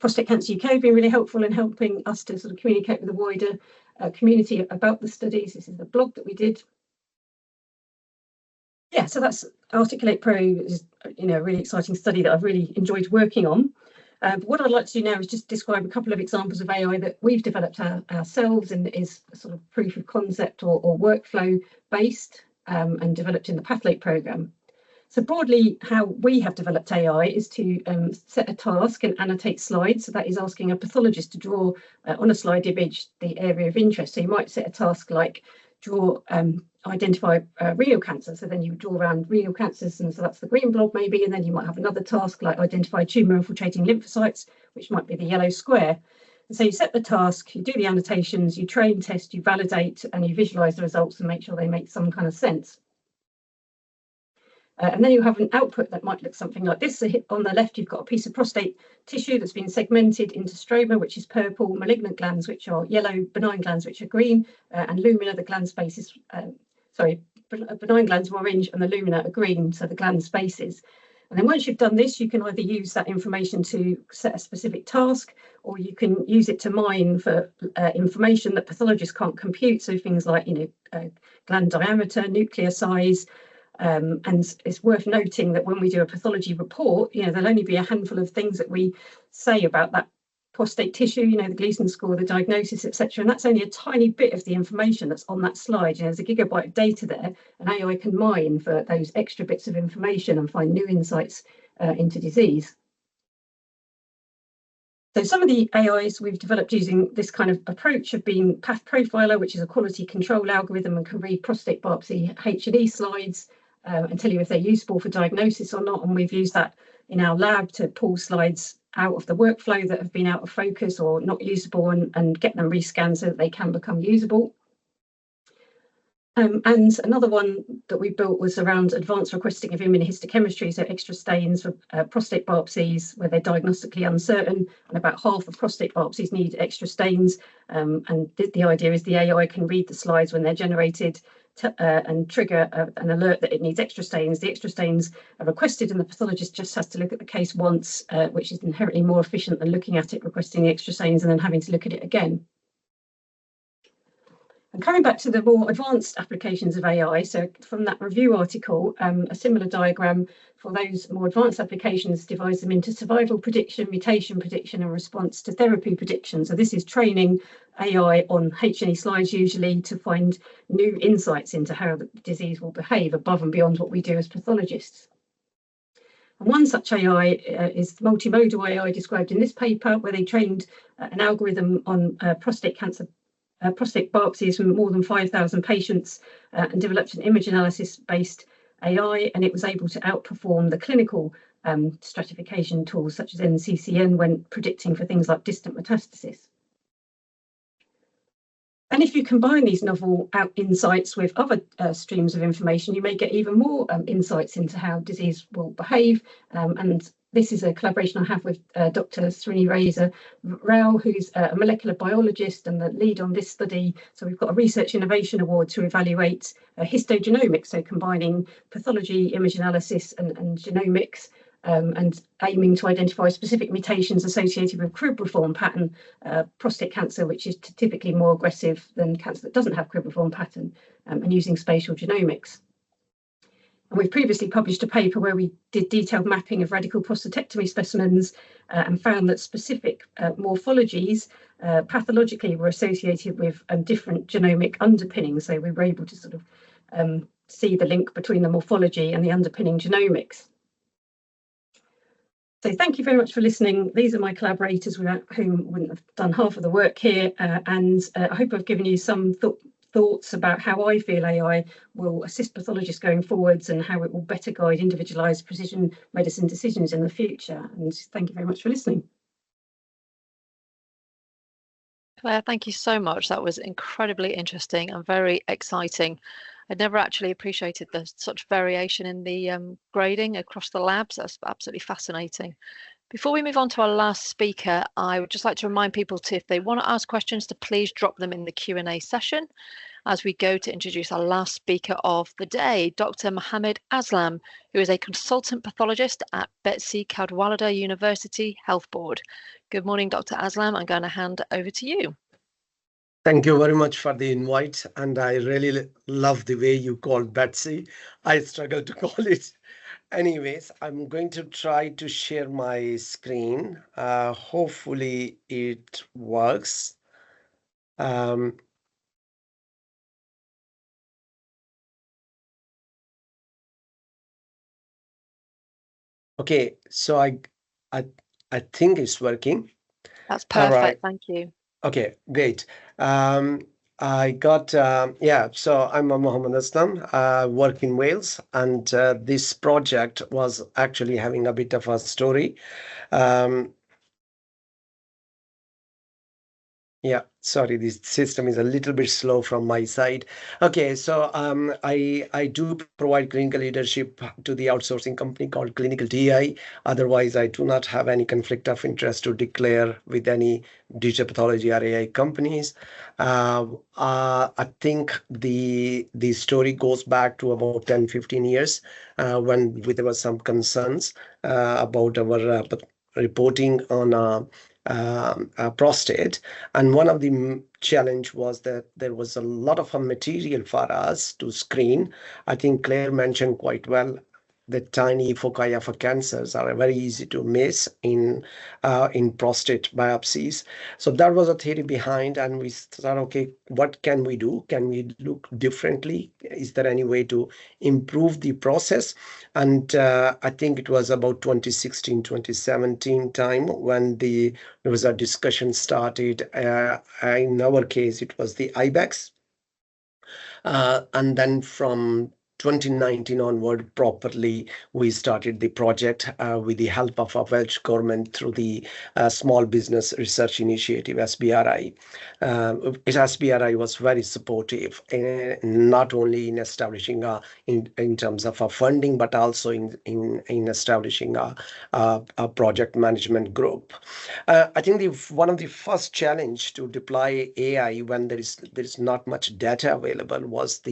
Prostate Cancer UK have been really helpful in helping us to sort of communicate with the wider community about the studies. This is the blog that we did. Yeah, so that's Articulate Pro is a really exciting study that I've really enjoyed working on. But what I'd like to do now is just describe a couple of examples of AI that we've developed ourselves and is sort of proof of concept or workflow based and developed in the Pathologist programme. So broadly, how we have developed AI is to set a task and annotate slides. So that is asking a pathologist to draw on a slide image the area of interest. So you might set a task like identify renal cancer. So then you draw around renal cancers, and so that's the green blob maybe. And then you might have another task like identify tumour infiltrating lymphocytes, which might be the yellow square. And so you set the task, you do the annotations, you train, test, you validate, and you visualise the results and make sure they make some kind of sense. And then you have an output that might look something like this. So on the left, you've got a piece of prostate tissue that's been segmented into stroma, which is purple, malignant glands, which are yellow, benign glands, which are green, and lumina, the gland spaces, benign glands are orange and the lumina are green, so the gland spaces. And then once you've done this, you can either use that information to set a specific task, or you can use it to mine for information that pathologists can't compute. So things like, gland diameter, nuclear size. And it's worth noting that when we do a pathology report, there'll only be a handful of things that we say about that prostate tissue, the Gleason score, the diagnosis, etc. And that's only a tiny bit of the information that's on that slide. There's a gigabyte of data there, and AI can mine for those extra bits of information and find new insights into disease. So some of the AIs we've developed using this kind of approach have been Path Profiler, which is a quality control algorithm and can read prostate biopsy H&E slides and tell you if they're useful for diagnosis or not. And we've used that in our lab to pull slides out of the workflow that have been out of focus or not usable and get them rescanned so that they can become usable. And another one that we built was around advanced requesting of immunohistochemistry, so extra stains for prostate biopsies where they're diagnostically uncertain, and about half of prostate biopsies need extra stains. And the idea is the AI can read the slides when they're generated and trigger an alert that it needs extra stains. The extra stains are requested and the pathologist just has to look at the case once, which is inherently more efficient than looking at it, requesting the extra stains and then having to look at it again. And coming back to the more advanced applications of AI, so from that review article, a similar diagram for those more advanced applications divides them into survival prediction, mutation prediction, and response to therapy prediction. So this is training AI on H&E slides usually to find new insights into how the disease will behave above and beyond what we do as pathologists. And one such AI is multimodal AI described in this paper, where they trained an algorithm on prostate biopsies from more than 5,000 patients and developed an image analysis based AI, and it was able to outperform the clinical stratification tools such as NCCN when predicting for things like distant metastasis. And if you combine these novel insights with other streams of information, you may get even more insights into how disease will behave. And this is a collaboration I have with Dr. Srinivasa Rao, who's a molecular biologist and the lead on this study. So we've got a Research Innovation Award to evaluate histogenomics, so combining pathology, image analysis and genomics, and aiming to identify specific mutations associated with cribriform pattern prostate cancer, which is typically more aggressive than cancer that doesn't have cribriform pattern, and using spatial genomics. And we've previously published a paper where we did detailed mapping of radical prostatectomy specimens and found that specific morphologies pathologically were associated with different genomic underpinnings. So we were able to sort of see the link between the morphology and the underpinning genomics. So thank you very much for listening. These are my collaborators without whom I wouldn't have done half of the work here. And I hope I've given you some thoughts about how I feel AI will assist pathologists going forwards and how it will better guide individualised precision medicine decisions in the future. And thank you very much for listening. Claire, thank you so much. That was incredibly interesting and very exciting. I'd never actually appreciated such variation in the grading across the labs. That's absolutely fascinating. Before we move on to our last speaker, I would just like to remind people to, if they want to ask questions, to please drop them in the Q&A session as we go to introduce our last speaker of the day, Dr. Muhammad Aslam, who is a consultant pathologist at Betsi Cadwaladr University Health Board. Good morning, Dr. Aslam. I'm going to hand over to you. Thank you very much for the invite, and I really love the way you called Betsi. I struggle to call it. Anyways, I'm going to try to share my screen. Hopefully it works. Okay, so I think it's working. That's All perfect. right. Thank you. Okay, great. I got, so I'm Muhammad Aslam, work in Wales, and this project was actually having a bit of a story. Yeah, sorry, this system is a little bit slow from my side. Okay, so I do provide clinical leadership to the outsourcing company called Clinical TI. Otherwise, I do not have any conflict of interest to declare with any digital pathology or AI companies. I think the story goes back to about 10, 15 years when there were some concerns about our reporting on prostate, and one of the challenge was that there was a lot of material for us to screen. I think Claire mentioned quite well the tiny foci of cancers are very easy to miss in prostate biopsies. So that was a theory behind, and we thought, okay, what can we do? Can we look differently? Is there any way to improve the process? And I think it was about 2016, 2017 time when there was a discussion started. In our case, it was the IBEX. And then from 2019 onward, properly, we started the project with the help of our Welsh government through the Small Business Research Initiative, SBRI. SBRI was very supportive, not only in establishing in terms of funding, but also in establishing a project management group. I think one of the first challenge to deploy AI when there is not much data available was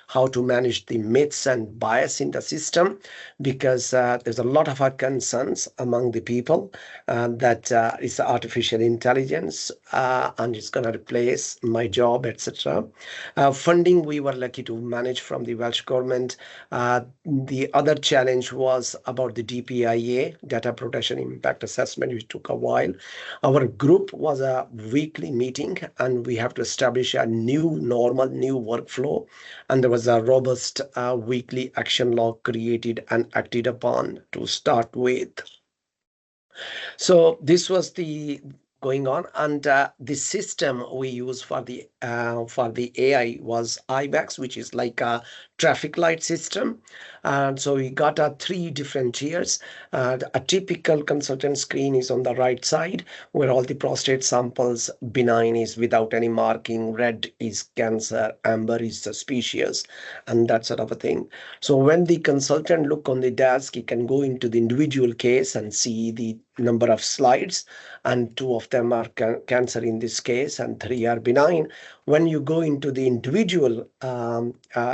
how to manage the myths and bias in the system, because there's a lot of concerns among the people that it's artificial intelligence and it's going to replace my job, etc. Funding, we were lucky to manage from the Welsh government. The other challenge was about the DPIA, Data Protection Impact Assessment, which took a while. Our group was a weekly meeting, and we have to establish a new normal, new workflow. And there was a robust weekly action log created and acted upon to start with. So this was the going on, and the system we use for the AI was IBEX, which is like a traffic light system. And so we got 3 different tiers. A typical consultant screen is on the right side, where all the prostate samples, benign is without any marking, red is cancer, amber is suspicious, and that sort of a thing. So when the consultant look on the desk, he can go into the individual case and see the number of slides, and 2 of them are cancer in this case, and 3 are benign. When you go into the individual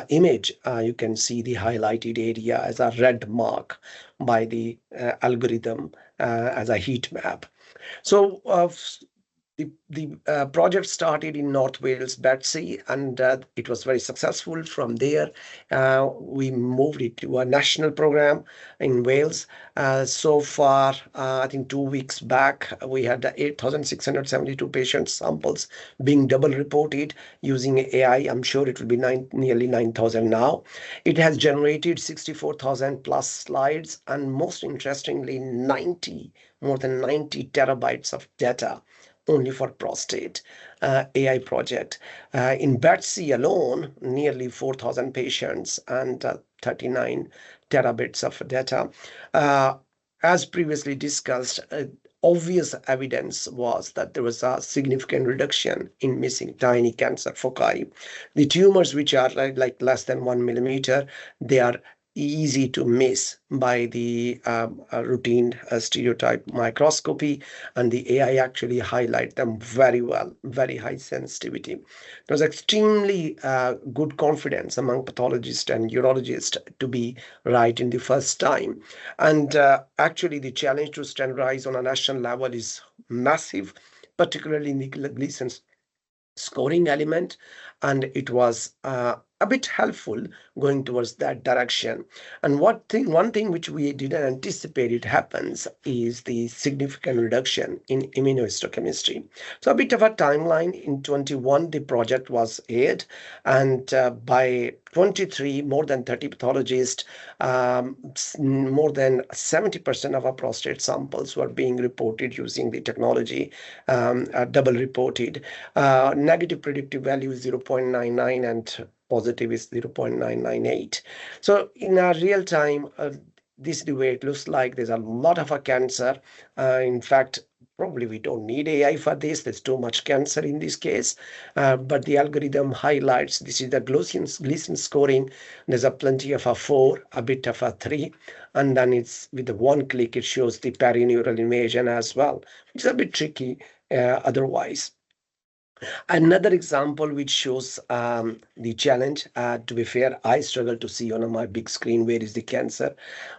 image, you can see the highlighted area as a red mark by the algorithm as a heat map. So the project started in North Wales, Betsi, and it was very successful. From there, we moved it to a national program in Wales. So far, I think 2 weeks back, we had 8,672 patient samples being double reported using AI. I'm sure it will be nearly 9,000 now. It has generated 64,000 plus slides, and most interestingly, more than 90 terabytes of data only for prostate AI project. In Betsi alone, nearly 4,000 patients and 39 terabits of data. As previously discussed, obvious evidence was that there was a significant reduction in missing tiny cancer foci. The tumors which are like less than 1 millimeter, they are easy to miss by the routine stereotype microscopy, and the AI actually highlight them very well, very high sensitivity. There was extremely good confidence among pathologists and urologists to be right in the first time. And actually the challenge to standardize on a national level is massive, particularly in the Gleason scoring element, and it was a bit helpful going towards that direction. And one thing which we didn't anticipate it happens is the significant reduction in immunohistochemistry. So a bit of a timeline: in 21 the project was aired, and by 23 more than 30 pathologists, more than 70% of our prostate samples were being reported using the technology, double reported. Negative predictive value is 0.99 and positive is 0.998. So in our real time, this is the way it looks like. There's a lot of a cancer. In fact, probably we don't need AI for this. There's too much cancer in this case. But the algorithm highlights, this is the Gleason scoring. There's a plenty of a 4, a bit of a 3. And then it's with the one click, it shows the perineural invasion as well, which is a bit tricky otherwise. Another example which shows the challenge. To be fair, I struggle to see on my big screen where is the cancer,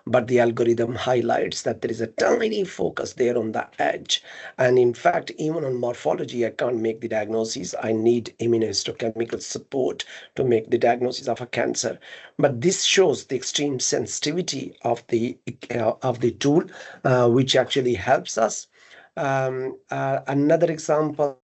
but the algorithm highlights that there is a tiny focus there on the edge. And in fact, even on morphology, I can't make the diagnosis. I need immunohistochemical support to make the diagnosis of a cancer. But this shows the extreme sensitivity of the tool, which actually helps us. Another example,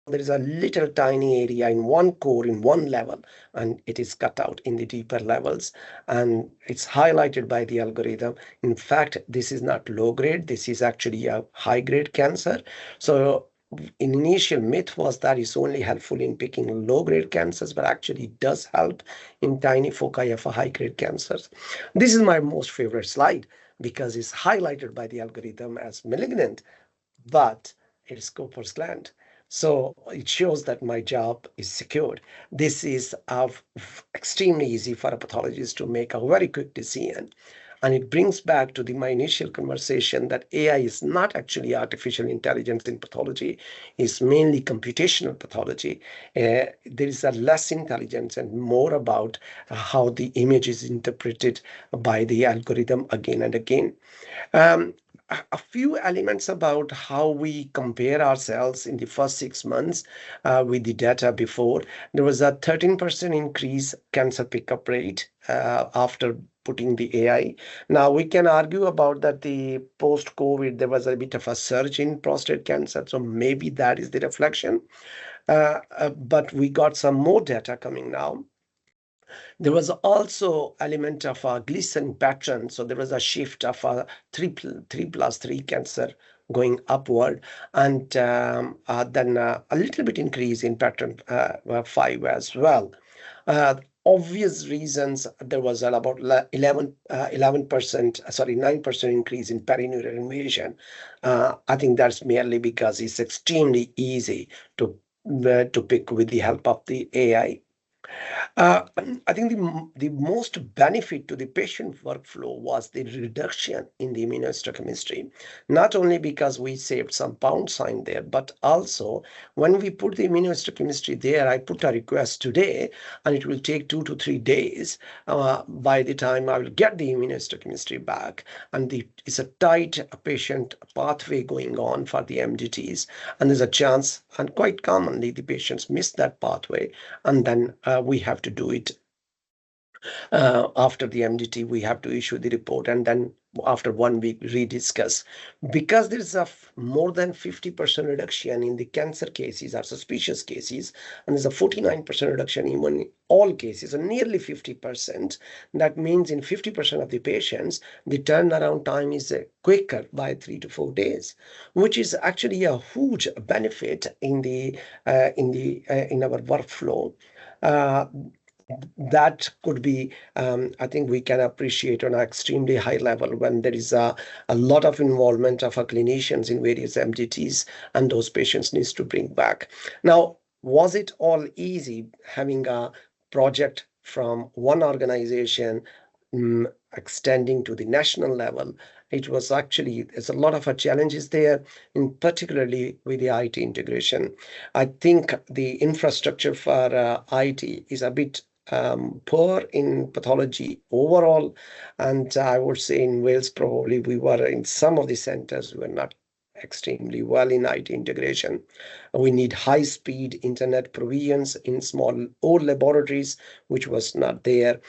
there is a little tiny area in one core in one level, and it is cut out in the deeper levels, and it's highlighted by the algorithm. In fact, this is not low grade, this is actually a high grade cancer. So an initial myth was that it's only helpful in picking low grade cancers, but actually it does help in tiny foci of high grade cancers. This is my most favorite slide because it's highlighted by the algorithm as malignant, but it is Cooper's gland. So it shows that my job is secured. This is extremely easy for a pathologist to make a very quick decision. And it brings back to my initial conversation that AI is not actually artificial intelligence in pathology. It's mainly computational pathology. There is a less intelligence and more about how the image is interpreted by the algorithm again and again. A few elements about how we compare ourselves in the first 6 months with the data before. There was a 13% increase cancer pickup rate after putting the AI. Now we can argue about that the post-COVID, there was a bit of a surge in prostate cancer. So maybe that is the reflection. But we got some more data coming now. There was also element of a Gleason pattern. So there was a shift of a 3+3 cancer going upward, and then a little bit increase in pattern 5 as well. Obvious reasons, there was about 9% increase in perineural invasion. I think that's merely because it's extremely easy to pick with the help of the AI. I think the most benefit to the patient workflow was the reduction in the immunohistochemistry, not only because we saved some pound sign there, but also when we put the immunohistochemistry there, I put a request today, and it will take 2 to 3 days by the time I will get the immunohistochemistry back. And it's a tight patient pathway going on for the MDTs, and there's a chance, and quite commonly the patients miss that pathway, and then we have to do it after the MDT. We have to issue the report, and then after 1 week rediscuss. Because there is a more than 50% reduction in the cancer cases or suspicious cases, and there's a 49% reduction even in all cases, so nearly 50%. That means in 50% of the patients, the turnaround time is quicker by 3 to 4 days, which is actually a huge benefit in our workflow. That could be, I think we can appreciate on an extremely high level when there is a lot of involvement of our clinicians in various MDTs, and those patients needs to bring back. Now, was it all easy having a project from one organization extending to the national level? It was actually, there's a lot of challenges there, in particularly with the IT integration. I think the infrastructure for IT is a bit poor in pathology overall, and I would say in Wales probably we were in some of the centers we were not extremely well in IT integration. We need high-speed internet provisions in small old laboratories, which was not there.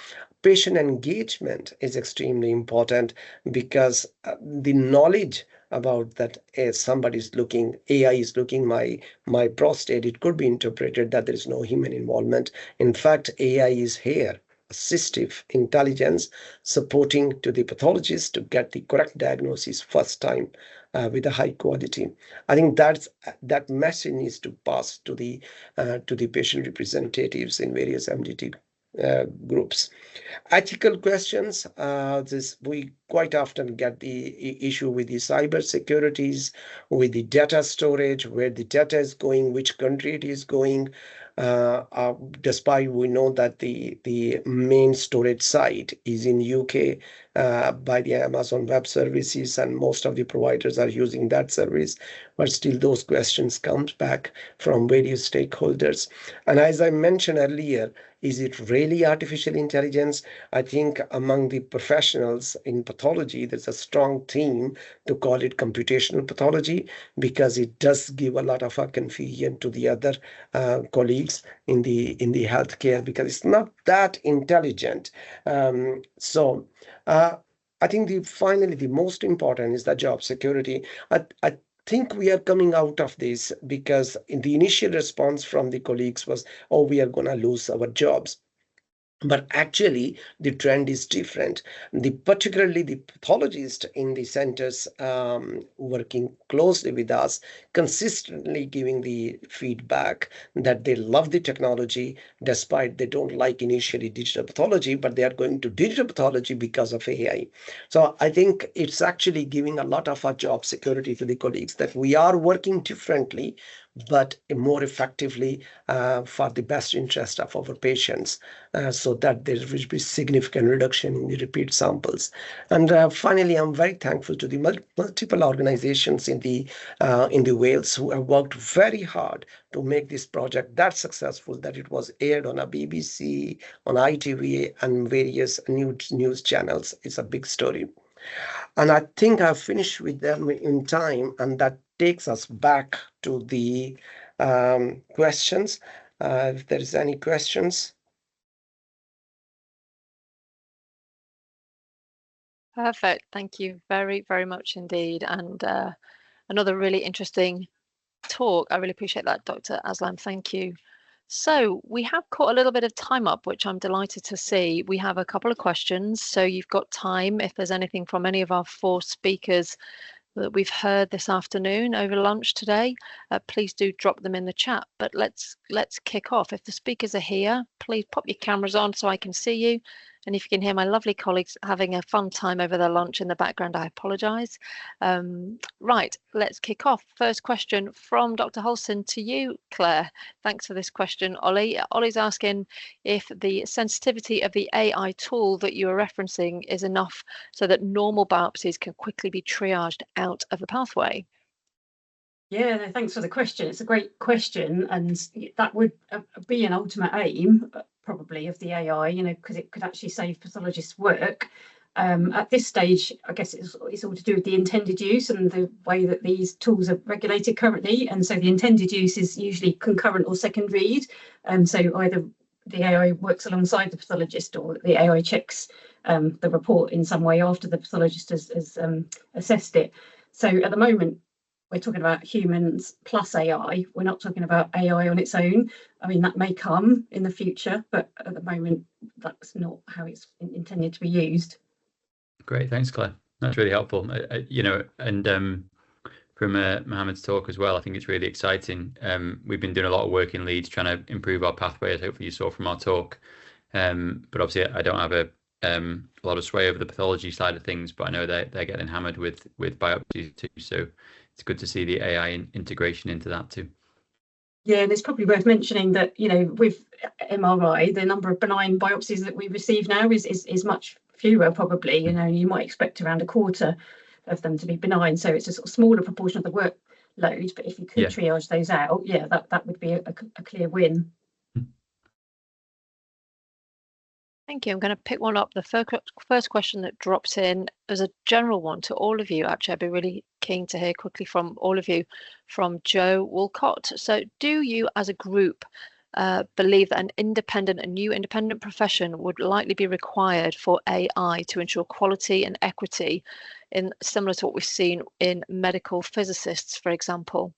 Patient engagement is extremely important because the knowledge about that somebody's looking, AI is looking my prostate, it could be interpreted that there is no human involvement. In fact, AI is here, assistive intelligence, supporting to the pathologist to get the correct diagnosis first time with a high quality. I think that message needs to pass to the patient representatives in various MDT groups. Ethical questions, we quite often get the issue with the cyber securities, with the data storage, where the data is going, which country it is going. Despite we know that the main storage site is in UK by the Amazon Web Services, and most of the providers are using that service, but still those questions come back from various stakeholders. And as I mentioned earlier, is it really artificial intelligence? I think among the professionals in pathology, there's a strong theme to call it computational pathology, because it does give a lot of confusion to the other colleagues in the healthcare, because it's not that intelligent. I think finally the most important is the job security. I think we are coming out of this, because in the initial response from the colleagues was, oh, we are going to lose our jobs. But actually, the trend is different. Particularly the pathologist in the centers working closely with us, consistently giving the feedback that they love the technology, despite they don't like initially digital pathology, but they are going to digital pathology because of AI. So I think it's actually giving a lot of our job security to the colleagues, that we are working differently, but more effectively for the best interest of our patients, so that there will be significant reduction in the repeat samples. And finally, I'm very thankful to the multiple organizations in the Wales who have worked very hard to make this project that successful, that it was aired on a BBC, on ITV, and various news channels. It's a big story. And I think I've finished with them in time, and that takes us back to the questions. If there is any questions. Perfect. Thank you very, very much indeed. And another really interesting talk. I really appreciate that, Dr. Aslam. Thank you. So we have caught a little bit of time up, which I'm delighted to see. We have a couple of questions, so you've got time. If there's anything from any of our 4 speakers that we've heard this afternoon over lunch today, please do drop them in the chat. But let's kick off. If the speakers are here, please pop your cameras on so I can see you. And if you can hear my lovely colleagues having a fun time over their lunch in the background, I apologise. Right, let's kick off. First question from Dr. Hulson to you, Claire. Thanks for this question, Ollie. Ollie's asking if the sensitivity of the AI tool that you are referencing is enough so that normal biopsies can quickly be triaged out of the pathway. Yeah, no, thanks for the question. It's a great question, and that would be an ultimate aim, probably, of the AI, because it could actually save pathologists work. At this stage, I guess it's all to do with the intended use and the way that these tools are regulated currently. And so the intended use is usually concurrent or second read. So either the AI works alongside the pathologist, or the AI checks the report in some way after the pathologist has assessed it. So at the moment, we're talking about humans plus AI. We're not talking about AI on its own. I mean, that may come in the future, but at the moment, that's not how it's intended to be used. Great, thanks, Claire. That's really helpful. And from Muhammad's talk as well, I think it's really exciting. We've been doing a lot of work in Leeds trying to improve our pathway, as hopefully you saw from our talk. But obviously, I don't have a lot of sway over the pathology side of things, but I know they're getting hammered with biopsies too. So it's good to see the AI integration into that too. Yeah, and it's probably worth mentioning that, with MRI, the number of benign biopsies that we receive now is much fewer, probably. You might expect around a quarter of them to be benign. So it's a sort of smaller proportion of the workload. But if you could triage those out, that would be a clear win. Thank you. I'm going to pick one up. The first question that drops in as a general one to all of you. Actually, I'd be really keen to hear quickly from all of you, from Joe Walcott. So do you as a group believe that a new independent profession would likely be required for AI to ensure quality and equity, similar to what we've seen in medical physicists, for example?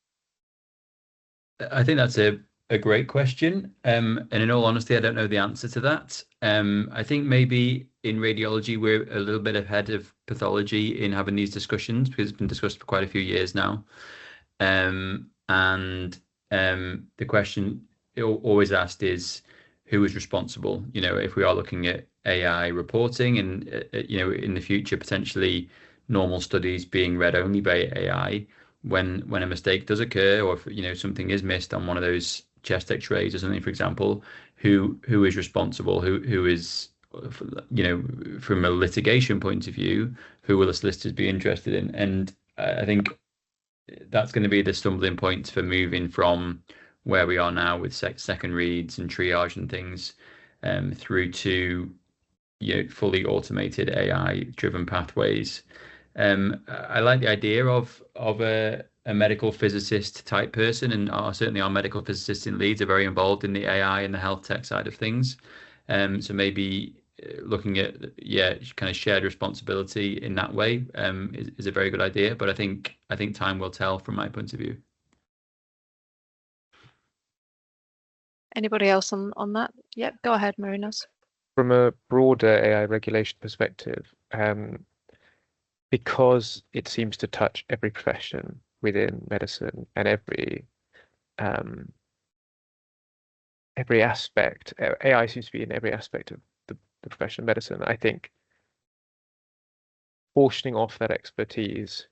I think that's a great question. And in all honesty, I don't know the answer to that. I think maybe in radiology, we're a little bit ahead of pathology in having these discussions, because it's been discussed for quite a few years now. And the question always asked is, who is responsible? You know, if we are looking at AI reporting and, you know, in the future, potentially normal studies being read only by AI, when a mistake does occur, or if, you know, something is missed on one of those chest x-rays or something, for example, who is responsible? Who is, you know, from a litigation point of view, who will the solicitors be interested in? And I think that's going to be the stumbling point for moving from where we are now with second reads and triage and things, through to, you know, fully automated AI-driven pathways. I like the idea of a medical physicist type person, and certainly our medical physicists in Leeds are very involved in the AI and the health tech side of things. So maybe looking at, kind of shared responsibility in that way is a very good idea. But I think time will tell from my point of view. Anybody else on that? Yep, go ahead, Marinos. From a broader AI regulation perspective, because it seems to touch every profession within medicine and every aspect, AI seems to be in every aspect of the profession of medicine. I think portioning off that expertise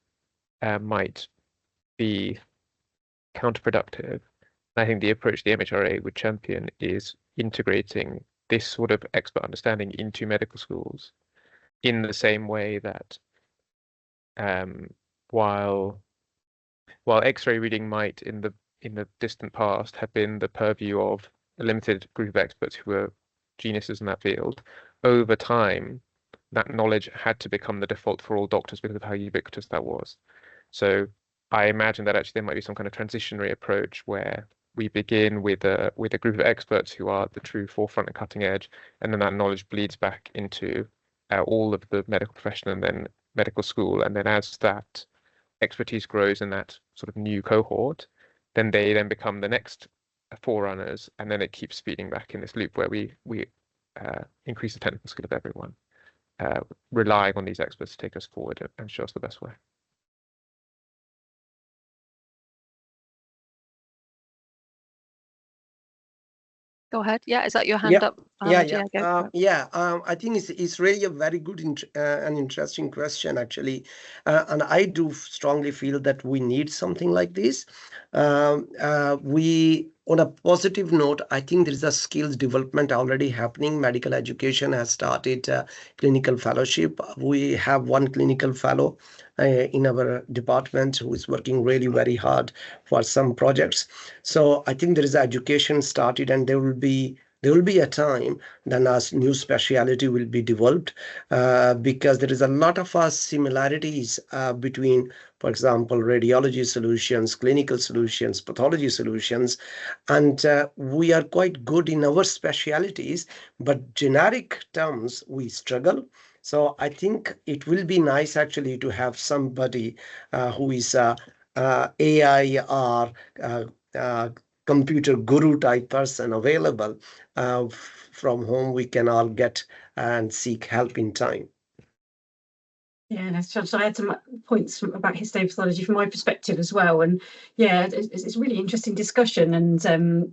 might be counterproductive. I think the approach the MHRA would champion is integrating this sort of expert understanding into medical schools in the same way that while X-ray reading might in the distant past have been the purview of a limited group of experts who were geniuses in that field, over time that knowledge had to become the default for all doctors because of how ubiquitous that was. So I imagine that actually there might be some kind of transitionary approach where we begin with a group of experts who are the true forefront and cutting edge, and then that knowledge bleeds back into all of the medical profession and then medical school. And then as that expertise grows in that sort of new cohort, then they then become the next forerunners, and then it keeps feeding back in this loop where we increase the technical skill of everyone, relying on these experts to take us forward and show us the best way. Go ahead. Yeah, is that your hand up? I think it's really a very good and interesting question, actually. And I do strongly feel that we need something like this. On a positive note, I think there is a skills development already happening. Medical education has started clinical fellowship. We have one clinical fellow in our department who is working really very hard for some projects. So I think there is education started, and there will be a time then as new speciality will be developed, because there is a lot of similarities between, for example, radiology solutions, clinical solutions, pathology solutions, and we are quite good in our specialities, but generic terms we struggle. So I think it will be nice actually to have somebody who is AI or computer guru type person available from whom we can all get and seek help in time. Yeah, so I had some points about histopathology from my perspective as well, and yeah, it's a really interesting discussion, and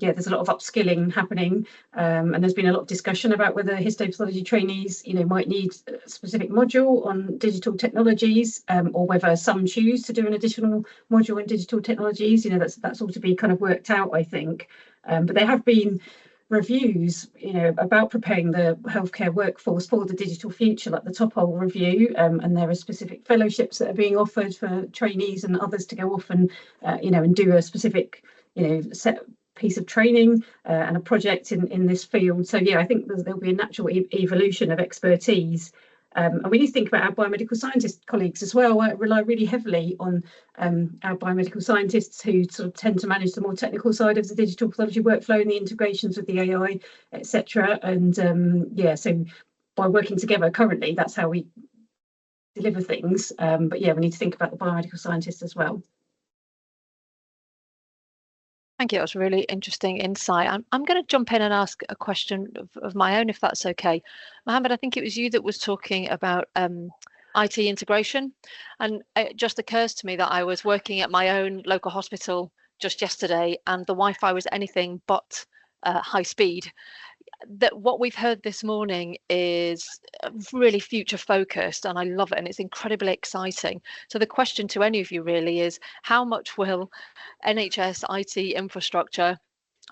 yeah, there's a lot of upskilling happening, and there's been a lot of discussion about whether histopathology trainees, you know, might need a specific module on digital technologies, or whether some choose to do an additional module in digital technologies. You know, that's all to be kind of worked out, I think, but there have been reviews, you know, about preparing the healthcare workforce for the digital future, like the Topol review, and there are specific fellowships that are being offered for trainees and others to go off and, you know, and do a specific, you know, set piece of training and a project in this field. So yeah, I think there'll be a natural evolution of expertise. And we need to think about our biomedical scientist colleagues as well. I rely really heavily on our biomedical scientists who sort of tend to manage the more technical side of the digital pathology workflow and the integrations with the AI, etc. And yeah, so by working together currently, that's how we deliver things. But yeah, we need to think about the biomedical scientists as well. Thank you. That was a really interesting insight. I'm going to jump in and ask a question of my own, if that's okay. Muhammad, I think it was you that was talking about IT integration. And it just occurs to me that I was working at my own local hospital just yesterday, and the Wi-Fi was anything but high speed. That what we've heard this morning is really future focused, and I love it, and it's incredibly exciting. So the question to any of you really is, how much will NHS IT infrastructure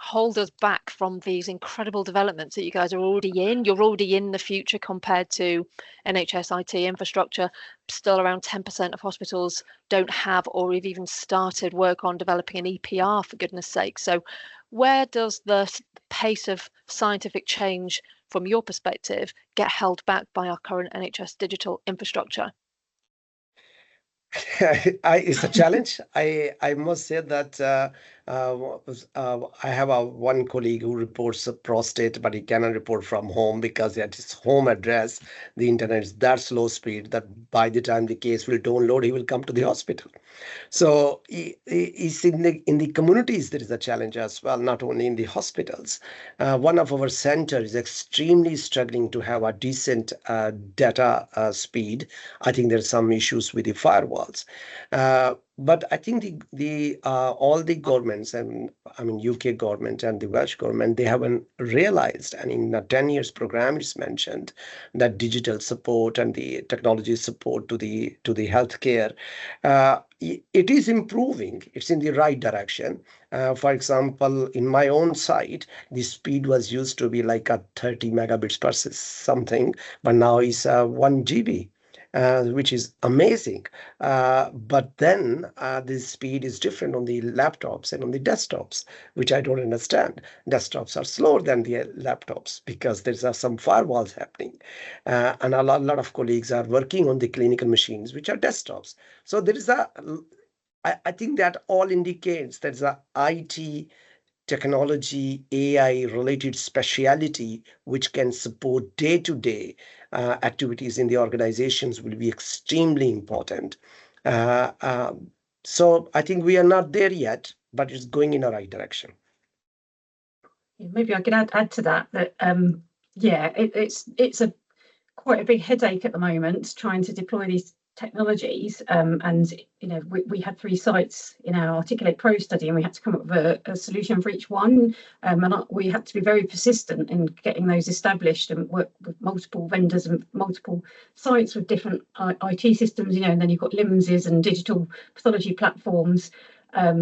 hold us back from these incredible developments that you guys are already in? You're already in the future compared to NHS IT infrastructure. Still around 10% of hospitals don't have or have even started work on developing an EPR, for goodness sake. So where does the pace of scientific change from your perspective get held back by our current NHS digital infrastructure? It's a challenge. I must say that I have one colleague who reports a prostate, but he cannot report from home because at his home address, the internet is that slow speed that by the time the case will download, he will come to the hospital. So it's in the communities there is a challenge as well, not only in the hospitals. One of our centers is extremely struggling to have a decent data speed. I think there's some issues with the firewalls. But I think all the governments, and I mean UK government and the Welsh government, they haven't realized, and in the 10 years program it's mentioned that digital support and the technology support to the healthcare, it is improving. It's in the right direction. For example, in my own site, the speed was used to be like a 30 megabits per something, but now it's 1 GB. Which is amazing. But then the speed is different on the laptops and on the desktops, which I don't understand. Desktops are slower than the laptops because there's some firewalls happening. And a lot of colleagues are working on the clinical machines, which are desktops. So there is I think that all indicates there's a IT technology, AI related speciality, which can support day-to-day activities in the organizations will be extremely important. So I think we are not there yet, but it's going in the right direction. Maybe I could add to that yeah, it's quite a big headache at the moment trying to deploy these technologies, and you know we had 3 sites in our Articulate Pro study, and we had to come up with a solution for each one, and we had to be very persistent in getting those established and work with multiple vendors and multiple sites with different IT systems, you know, and then you've got LIMSs and digital pathology platforms.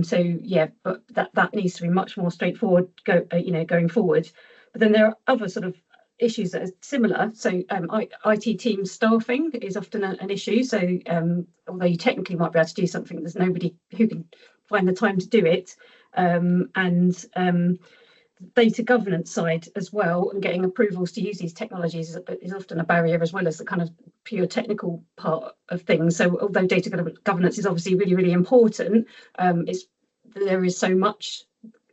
So yeah, but that needs to be much more straightforward going forward. But then there are other sort of issues that are similar. So IT team staffing is often an issue. So although you technically might be able to do something, there's nobody who can find the time to do it. And data governance side as well, and getting approvals to use these technologies is often a barrier, as well as the kind of pure technical part of things. So although data governance is obviously really, really important, there is so much,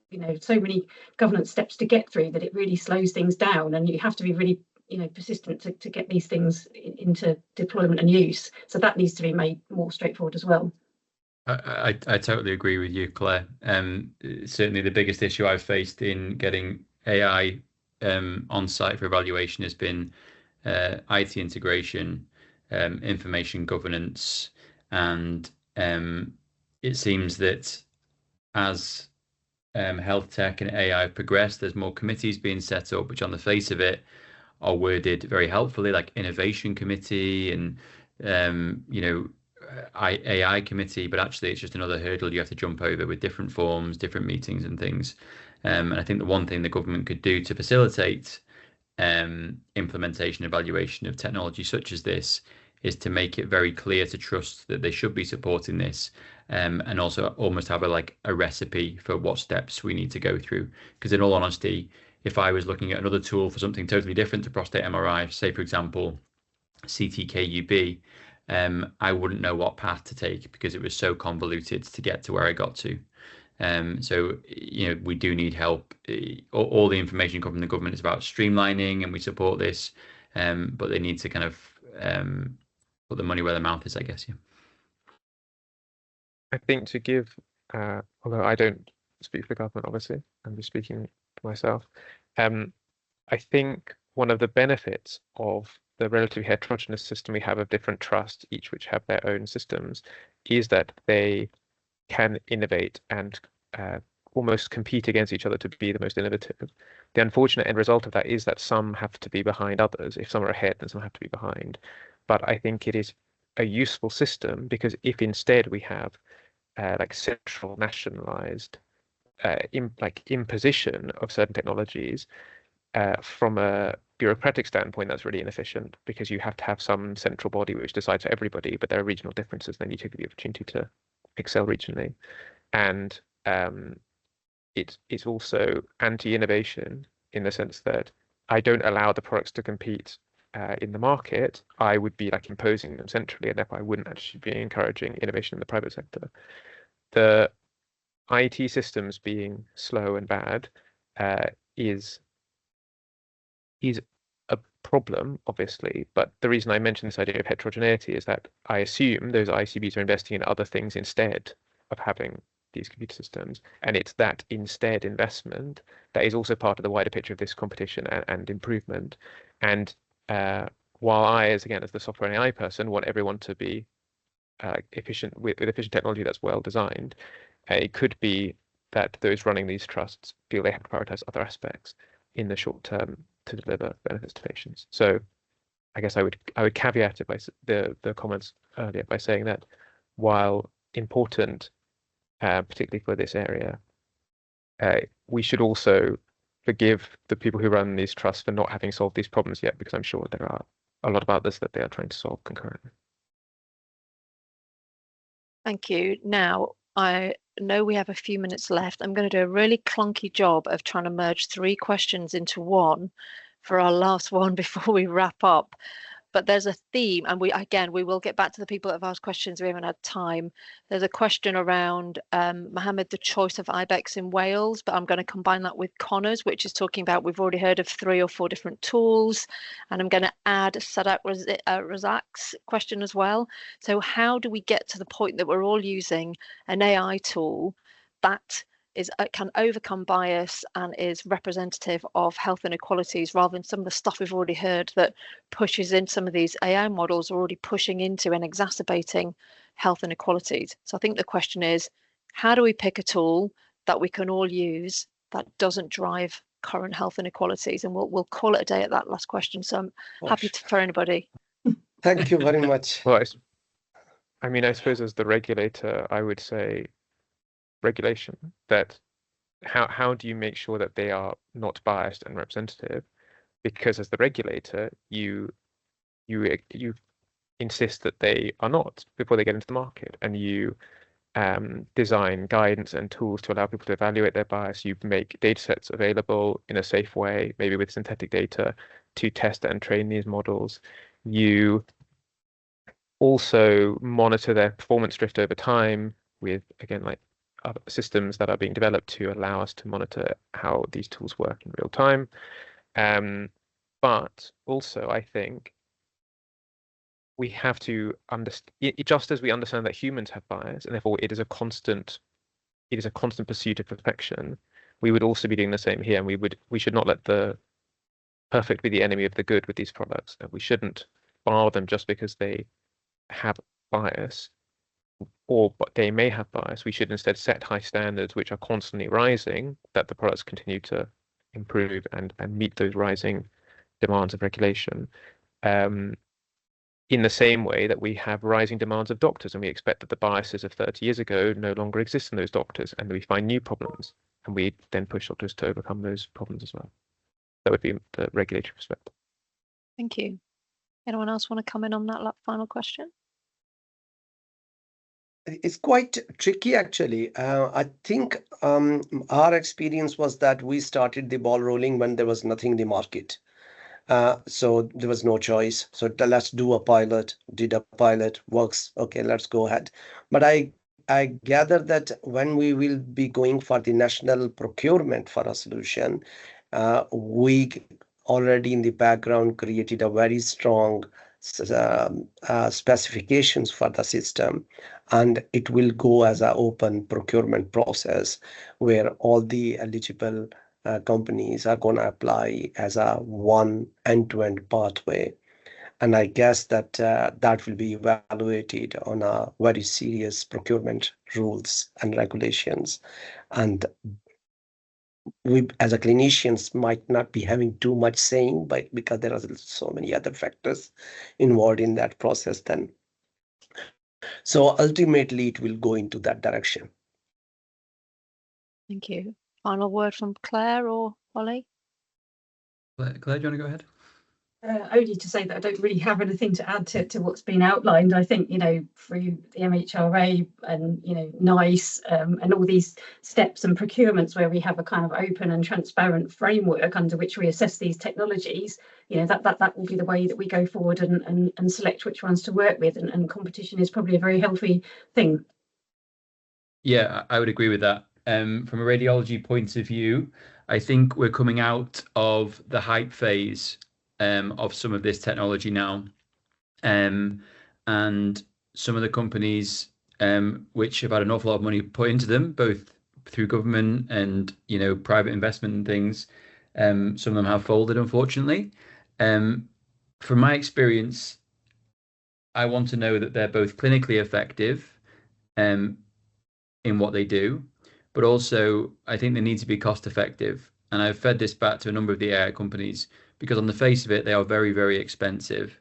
you know, so many governance steps to get through that it really slows things down, and you have to be really, you know, persistent to get these things into deployment and use. So that needs to be made more straightforward as well. I totally agree with you, Claire. Certainly the biggest issue I've faced in getting AI on site for evaluation has been IT integration, information governance, and it seems that as health tech and AI progress, there's more committees being set up, which on the face of it are worded very helpfully, like innovation committee and AI committee, but actually it's just another hurdle you have to jump over with different forms, different meetings and things. And I think the one thing the government could do to facilitate implementation, evaluation of technology such as this is to make it very clear to trusts that they should be supporting this, and also almost have a recipe for what steps we need to go through. Because in all honesty, if I was looking at another tool for something totally different to prostate MRI, say for example CTKUB, I wouldn't know what path to take because it was so convoluted to get to where I got to. So we do need help. All the information coming from the government is about streamlining, and we support this, but they need to kind of put the money where their mouth is, I guess. Yeah. I think to give, although I don't speak for the government, obviously, I'm just speaking for myself. I think one of the benefits of the relatively heterogeneous system we have of different trusts, each which have their own systems, is that they can innovate and almost compete against each other to be the most innovative. The unfortunate end result of that is that some have to be behind others. If some are ahead, then some have to be behind. But I think it is a useful system because if instead we have like central nationalized imposition of certain technologies, from a bureaucratic standpoint, that's really inefficient because you have to have some central body which decides for everybody, but there are regional differences. Then you take the opportunity to excel regionally, and it's also anti-innovation in the sense that I don't allow the products to compete in the market. I would be like imposing them centrally, and therefore I wouldn't actually be encouraging innovation in the private sector. The IT systems being slow and bad is a problem, obviously, but the reason I mention this idea of heterogeneity is that I assume those ICBs are investing in other things instead of having these computer systems, and it's that instead investment that is also part of the wider picture of this competition and improvement. And while I, as the software and AI person, want everyone to be efficient with efficient technology that's well designed, it could be that those running these trusts feel they have to prioritize other aspects in the short term to deliver benefits to patients. So I guess I would caveat it by the comments earlier by saying that while important, particularly for this area, we should also forgive the people who run these trusts for not having solved these problems yet, because I'm sure there are a lot of others that they are trying to solve concurrently. Thank you. Now, I know we have a few minutes left. I'm going to do a really clunky job of trying to merge 3 questions into one for our last one before we wrap up. But there's a theme, and we will get back to the people that have asked questions. We haven't had time. There's a question around Muhammad, the choice of ibex in Wales, but I'm going to combine that with Connor's, which is talking about we've already heard of 3 or 4 different tools, and I'm going to add Sadak Razak's question as well. So how do we get to the point that we're all using an AI tool that can overcome bias and is representative of health inequalities, rather than some of the stuff we've already heard that pushes in some of these AI models are already pushing into and exacerbating health inequalities. So I think the question is, how do we pick a tool that we can all use that doesn't drive current health inequalities? And we'll call it a day at that last question. So I'm happy for anybody. Thank you very much. Well, I suppose as the regulator, I would say regulation, that how do you make sure that they are not biased and representative? Because as the regulator, you insist that they are not before they get into the market, and you design guidance and tools to allow people to evaluate their bias. You make data sets available in a safe way, maybe with synthetic data, to test and train these models. You also monitor their performance drift over time with, again, like other systems that are being developed to allow us to monitor how these tools work in real time. But also, I think we have to understand, just as we understand that humans have bias, and therefore it is a constant pursuit of perfection, we would also be doing the same here, and we should not let the perfect be the enemy of the good with these products. We shouldn't bar them just because they have bias, but they may have bias. We should instead set high standards which are constantly rising, that the products continue to improve and meet those rising demands of regulation. In the same way that we have rising demands of doctors, and we expect that the biases of 30 years ago no longer exist in those doctors, and we find new problems, and we then push doctors to overcome those problems as well. That would be the regulatory perspective. Thank you. Anyone else want to come in on that final question? It's quite tricky, actually. I think our experience was that we started the ball rolling when there was nothing in the market. So there was no choice. So let's do a pilot. Did a pilot, works. Okay, let's go ahead. But I gather that when we will be going for the national procurement for a solution, we already in the background created a very strong specifications for the system, and it will go as an open procurement process where all the eligible companies are going to apply as a one end-to-end pathway. And I guess that that will be evaluated on a very serious procurement rules and regulations. And we, as a clinicians, might not be having too much saying, but because there are so many other factors involved in that process, then. So ultimately, it will go into that direction. Thank you. Final word from Claire or Ollie? Claire, do you want to go ahead? Only to say that I don't really have anything to add to what's been outlined. I think, through the MHRA and, NICE and all these steps and procurements where we have a kind of open and transparent framework under which we assess these technologies, that will be the way that we go forward and select which ones to work with. And competition is probably a very healthy thing. Yeah, I would agree with that. From a radiology point of view, I think we're coming out of the hype phase of some of this technology now, and some of the companies which have had an awful lot of money put into them, both through government and private investment and things, some of them have folded, unfortunately. From my experience, I want to know that they're both clinically effective in what they do, but also I think they need to be cost effective. And I've fed this back to a number of the AI companies, because on the face of it, they are very, very expensive.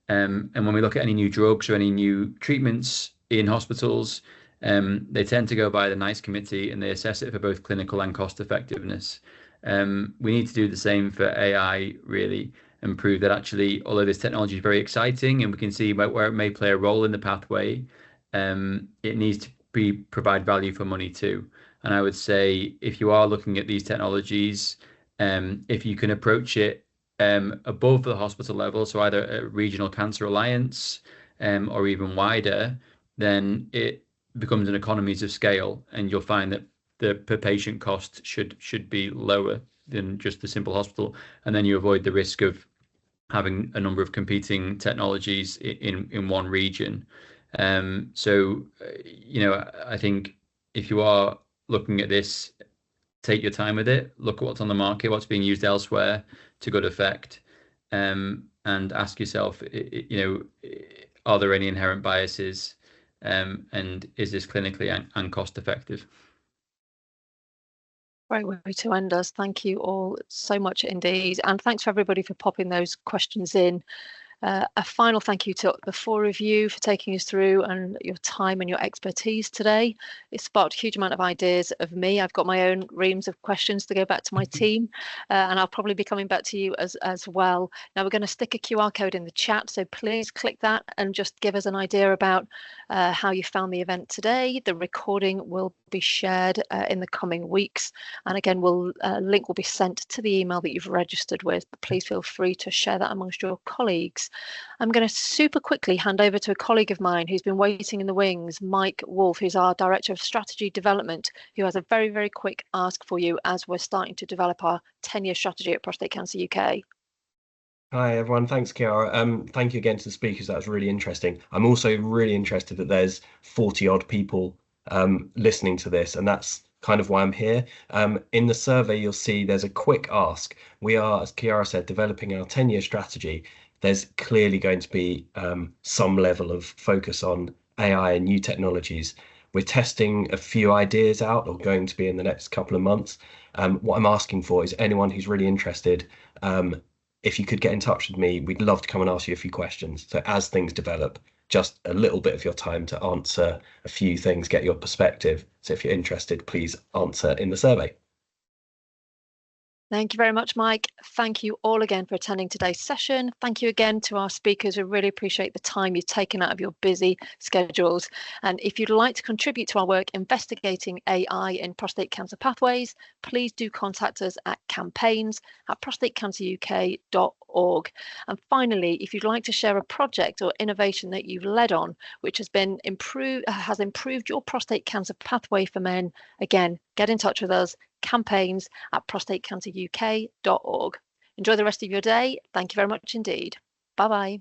And when we look at any new drugs or any new treatments in hospitals, they tend to go by the NICE committee and they assess it for both clinical and cost effectiveness. We need to do the same for AI, really, and prove that actually, although this technology is very exciting and we can see where it may play a role in the pathway, it needs to provide value for money too. And I would say, if you are looking at these technologies, if you can approach it above the hospital level, so either a regional cancer alliance or even wider, then it becomes an economies of scale, and you'll find that the per patient cost should be lower than just the simple hospital, and then you avoid the risk of having a number of competing technologies in one region. So I think if you are looking at this, take your time with it, look at what's on the market, what's being used elsewhere to good effect, and ask yourself, are there any inherent biases, and is this clinically and cost effective? Great way to end us. Thank you all so much indeed. And thanks for everybody for popping those questions in. A final thank you to the four of you for taking us through and your time and your expertise today. It sparked a huge amount of ideas of me. I've got my own reams of questions to go back to my team, and I'll probably be coming back to you as well. Now, we're going to stick a QR code in the chat, so please click that and just give us an idea about how you found the event today. The recording will be shared in the coming weeks, and again, link will be sent to the email that you've registered with. Please feel free to share that amongst your colleagues. I'm going to super quickly hand over to a colleague of mine who's been waiting in the wings, Mike Wolf, who's our Director of Strategy Development, who has a very, very quick ask for you as we're starting to develop our 10-year strategy at Prostate Cancer UK. Hi everyone, thanks Chiara. Thank you again to the speakers, that was really interesting. I'm also really interested that there's 40 odd people listening to this, and that's kind of why I'm here. In the survey, you'll see there's a quick ask. We are, as Chiara said, developing our 10-year strategy. There's clearly going to be some level of focus on AI and new technologies. We're testing a few ideas out, or going to be in the next couple of months. What I'm asking for is anyone who's really interested, if you could get in touch with me, we'd love to come and ask you a few questions. So as things develop, just a little bit of your time to answer a few things, get your perspective. So if you're interested, please answer in the survey. Thank you very much, Mike. Thank you all again for attending today's session. Thank you again to our speakers. We really appreciate the time you've taken out of your busy schedules. And if you'd like to contribute to our work investigating AI in prostate cancer pathways, please do contact us at campaigns@prostatecanceruk.org. And finally, if you'd like to share a project or innovation that you've led on, which has improved your prostate cancer pathway for men, again, get in touch with us, campaigns@prostatecanceruk.org. Enjoy the rest of your day. Thank you very much indeed. Bye-bye.